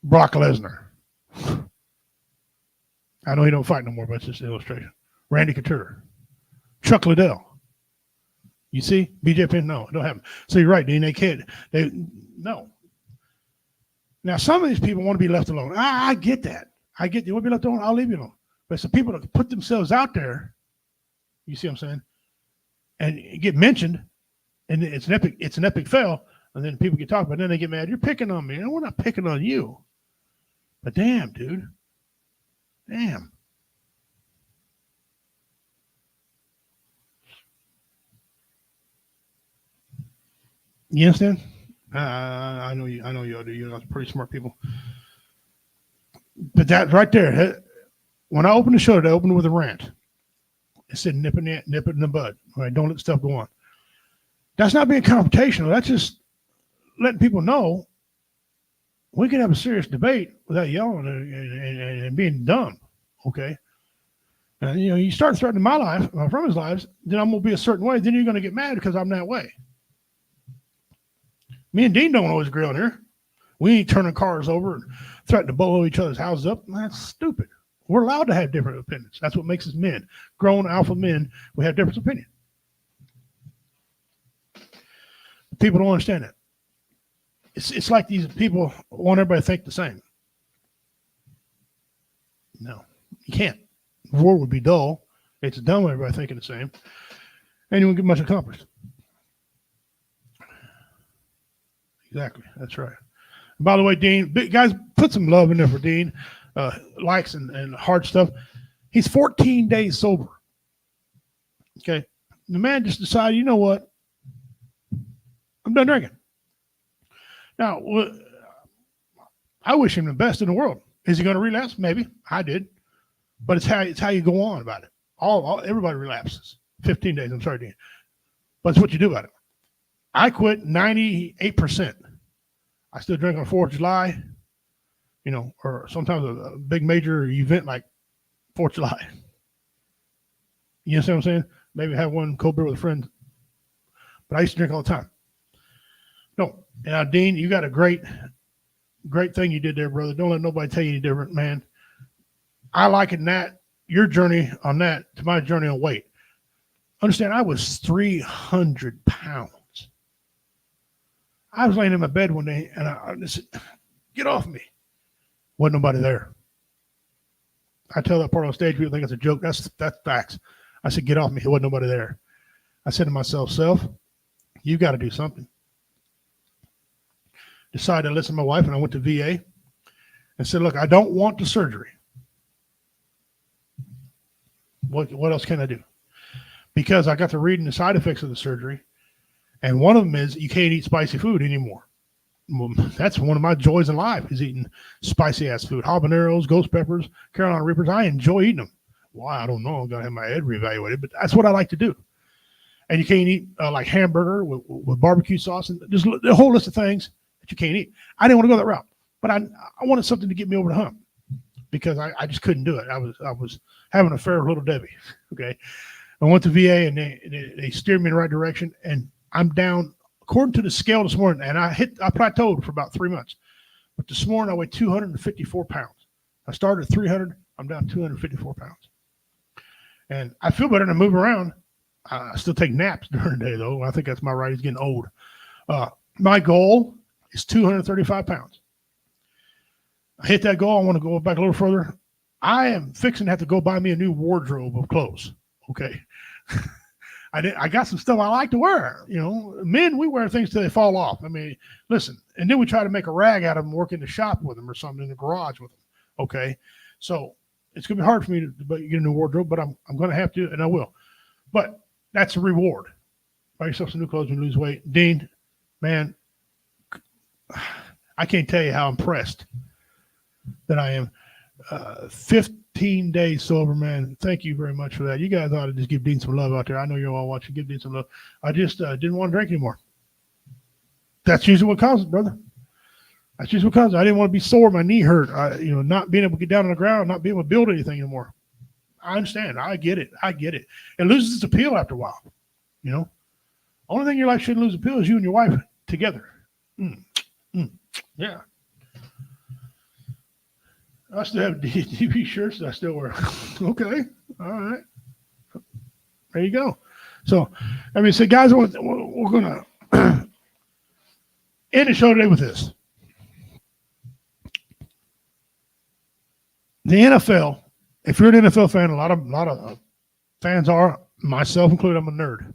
Speaker 1: Brock Lesnar. I know he don't fight no more, but it's just an illustration. Randy Couture. Chuck Liddell. You see? BJ Penn, no, it don't happen. So you're right, Dean. They can't. No. Now, some of these people want to be left alone. I get that. I get you want to be left alone, I'll leave you alone. But it's the people that put themselves out there, you see what I'm saying, and get mentioned, and it's an epic fail, and then people get talking about it, and then they get mad. You're picking on me. No, we're not picking on you. But damn, dude. Damn. You understand? I know you all do. You're pretty smart people. But that right there, when I opened the show, I opened with a rant. It said nip it in the bud. All right, don't let stuff go on. That's not being confrontational. That's just letting people know we can have a serious debate without yelling and being dumb. Okay. And you start threatening my life, my friend's lives, then I'm gonna be a certain way. Then you're gonna get mad because I'm that way. Me and Dean don't always agree on here. We ain't turning cars over and threatening to blow each other's houses up. That's stupid. We're allowed to have different opinions. That's what makes us men. Grown alpha men, we have different opinions. People don't understand that. It's like these people want everybody to think the same. No, you can't. The war would be dull. It's dumb when everybody thinking the same. And you won't get much accomplished. Exactly. That's right. By the way, Dean, guys, put some love in there for Dean. Likes and hard stuff. He's 14 days sober. Okay. The man just decided, you know what? I'm done drinking. Now, I wish him the best in the world. Is he going to relapse? Maybe. I did. But it's how you go on about it. Everybody relapses. 15 days. I'm sorry, Dean. But it's what you do about it. I quit 98%. I still drink on 4th of July, or sometimes a big major event like 4th of July. You understand what I'm saying? Maybe have one cold beer with a friend. But I used to drink all the time. No. Now, Dean, you got a great thing you did there, brother. Don't let nobody tell you any different, man. I liken that, your journey on that, to my journey on weight. Understand, I was 300 pounds. I was laying in my bed one day, and I said, get off me. Wasn't nobody there. I tell that part on stage, people think it's a joke. That's facts. I said, get off me. There wasn't nobody there. I said to myself, self, you got to do something. Decided to listen to my wife, and I went to VA and said, look, I don't want the surgery. What else can I do? Because I got to reading the side effects of the surgery, and one of them is you can't eat spicy food anymore. Well, that's one of my joys in life, is eating spicy ass food. Habaneros, ghost peppers, Carolina Reapers. I enjoy eating them. Why? I don't know. I'm going to have my head reevaluated, but that's what I like to do. And you can't eat like hamburger with barbecue sauce, and just a whole list of things that you can't eat. I didn't want to go that route, but I wanted something to get me over the hump, because I just couldn't do it. I was having an affair with Little Debbie. Okay. I went to VA, and they steered me in the right direction, and I'm down, according to the scale this morning, and I plateaued for about 3 months. But this morning I weighed 254 pounds. I started at 300. I'm down 254 pounds. And I feel better than I move around. I still take naps during the day, though. I think that's my right. He's getting old. My goal is 235 pounds. I hit that goal. I want to go back a little further. I am fixing to have to go buy me a new wardrobe of clothes. Okay. I got some stuff I like to wear. Men, we wear things till they fall off. I mean, listen, and then we try to make a rag out of them, work in the shop with them or something, in the garage with them. Okay. So it's going to be hard for me to get a new wardrobe, but I'm going to have to, and I will. But that's a reward. Buy yourself some new clothes and lose weight. Dean, man, I can't tell you how impressed that I am. 15 days sober, man. Thank you very much for that. You guys ought to just give Dean some love out there. I know you're all watching. Give Dean some love. I just didn't want to drink anymore. That's usually what causes it, brother. That's usually what causes it. I didn't want to be sore. My knee hurt. Not being able to get down on the ground, not being able to build anything anymore. I understand. I get it. It loses its appeal after a while. Only thing in your life shouldn't lose appeal is you and your wife together. Yeah. I still have DB shirts that I still wear. Okay. All right. There you go. So, guys, we're going to end the show today with this. The NFL, if you're an NFL fan, a lot of fans are, myself included, I'm a nerd.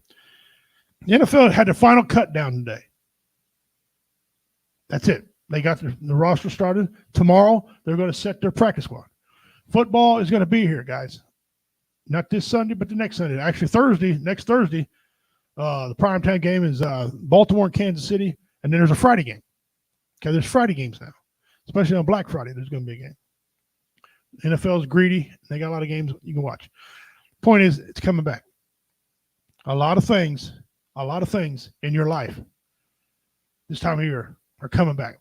Speaker 1: The NFL had the final cut down today. That's it. They got the roster started. Tomorrow, they're going to set their practice squad. Football is going to be here, guys. Not this Sunday, but the next Sunday. Actually, next Thursday, the primetime game is Baltimore and Kansas City, and then there's a Friday game. Okay, there's Friday games now, especially on Black Friday. There's going to be a game. NFL is greedy. They got a lot of games you can watch. Point is, it's coming back. A lot of things in your life this time of year are coming back.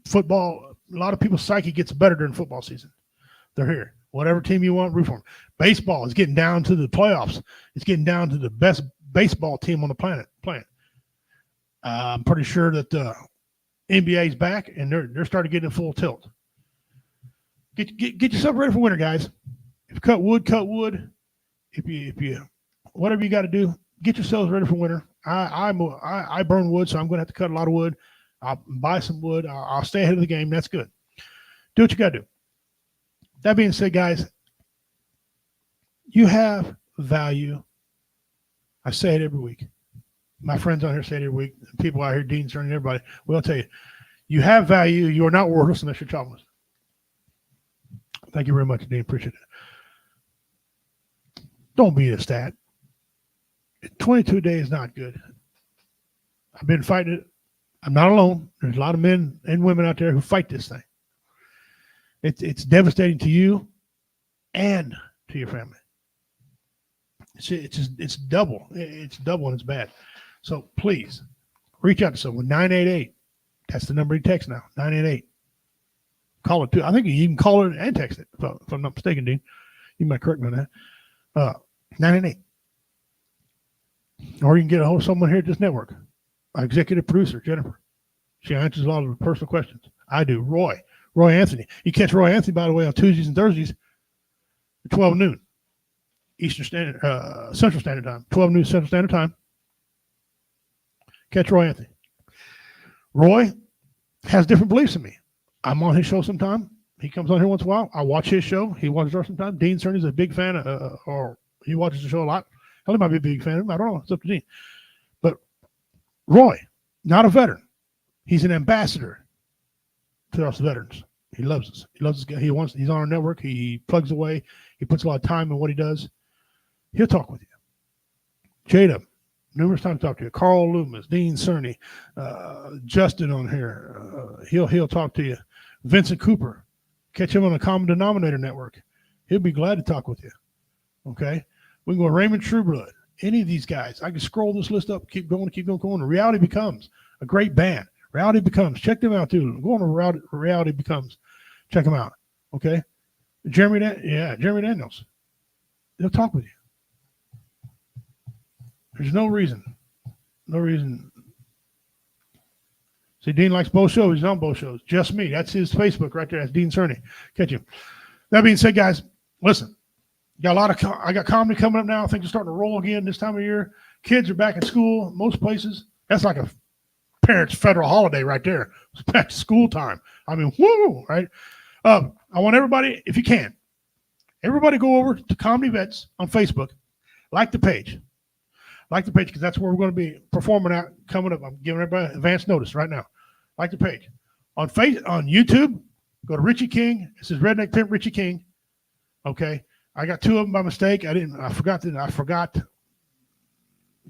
Speaker 1: Football, a lot of people's psyche gets better during football season. They're here. Whatever team you want, root for them. Baseball is getting down to the playoffs. It's getting down to the best baseball team on the planet playing. I'm pretty sure that the NBA is back, and they're starting to get in full tilt. Get yourself ready for winter, guys. If you cut wood, cut wood. If you whatever you got to do, get yourselves ready for winter. I burn wood, so I'm going to have to cut a lot of wood. I'll buy some wood. I'll stay ahead of the game. That's good. Do what you got to do. That being said, guys, you have value. I say it every week. My friends on here say it every week. People out here, Dean, Cerny, everybody, we'll tell you. You have value. You are not worthless unless you're jobless. Thank you very much, Dean. Appreciate it. Don't be a stat. 22 days is not good. I've been fighting it. I'm not alone. There's a lot of men and women out there who fight this thing. It's devastating to you and to your family. It's double. It's double and it's bad. So please reach out to someone. 988. That's the number you text now. 988. Call it too. I think you can call it and text it if I'm not mistaken, Dean. You might correct me on that. 988. Or you can get a hold of someone here at this network. Our executive producer, Jennifer. She answers a lot of the personal questions. I do. Roy Anthony. You catch Roy Anthony, by the way, on Tuesdays and Thursdays at 12 noon Eastern Standard, Central Standard Time. 12 noon Central Standard Time. Catch Roy Anthony. Roy has different beliefs than me. I'm on his show sometime. He comes on here once in a while. I watch his show. He watches ours sometime. Dean Cerny is a big fan, or he watches the show a lot. He might be a big fan of him. I don't know. It's up to Dean. But Roy, not a veteran. He's an ambassador to us veterans. He loves us. He loves us. He's on our network. He plugs away. He puts a lot of time in what he does. He'll talk with you. Jada, numerous times talk to you. Carl Loomis, Dean Cerny, Justin on here. He'll talk to you. Vincent Cooper, catch him on the Common Denominator Network. He'll be glad to talk with you. Okay, we can go Raymond Trueblood. Any of these guys, I can scroll this list up, keep going. Reality Becomes a great band. Reality Becomes, check them out too. Go on to Reality Becomes, check them out. Okay, Jeremy Daniels. He'll talk with you. There's no reason. See, Dean likes both shows. He's on both shows. Just Me. That's his Facebook right there. That's Dean Cerny. Catch him. That being said, guys, listen. I got comedy coming up now. Things are starting to roll again this time of year. Kids are back in school. Most places. That's like a parents' federal holiday right there. It's back to school time. I mean, woo, right? I want everybody, if you can, everybody go over to Comedy Vets on Facebook. Like the page. Because that's where we're going to be performing out coming up. I'm giving everybody advance notice right now. Like the page. On YouTube, go to Richie King. It says Redneck Pimp Richie King. Okay. I got two of them by mistake. I forgot which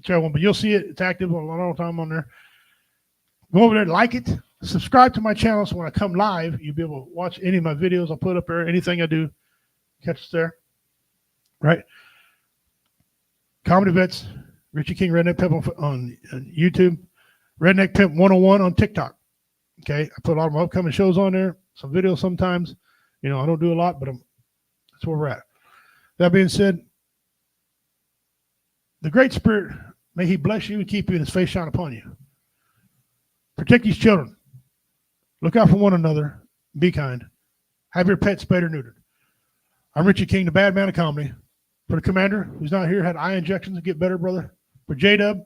Speaker 1: one, but you'll see it. It's active a long time on there. Go over there, like it. Subscribe to my channel so when I come live, you'll be able to watch any of my videos I'll put up there. Anything I do, catch us there. Right? Comedy Vets, Richie King, Redneck Pimp on YouTube, Redneck Pimp 101 on TikTok. Okay, I put a lot of my upcoming shows on there, some videos sometimes. I don't do a lot, but that's where we're at. That being said, the Great Spirit, may He bless you and keep you and His face shine upon you. Protect these children. Look out for one another. Be kind. Have your pets spayed or neutered. I'm Richie King, the bad man of comedy. For the commander who's not here, had eye injections to get better, brother. For J-Dub,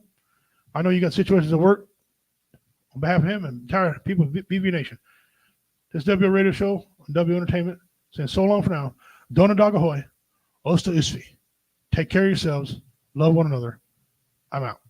Speaker 1: I know you got situations at work. On behalf of him and entire people of BB Nation, this W Radio Show on W Entertainment saying so long for now. Dona dog ahoy. Osta Usfi. Take care of yourselves. Love one another. I'm out.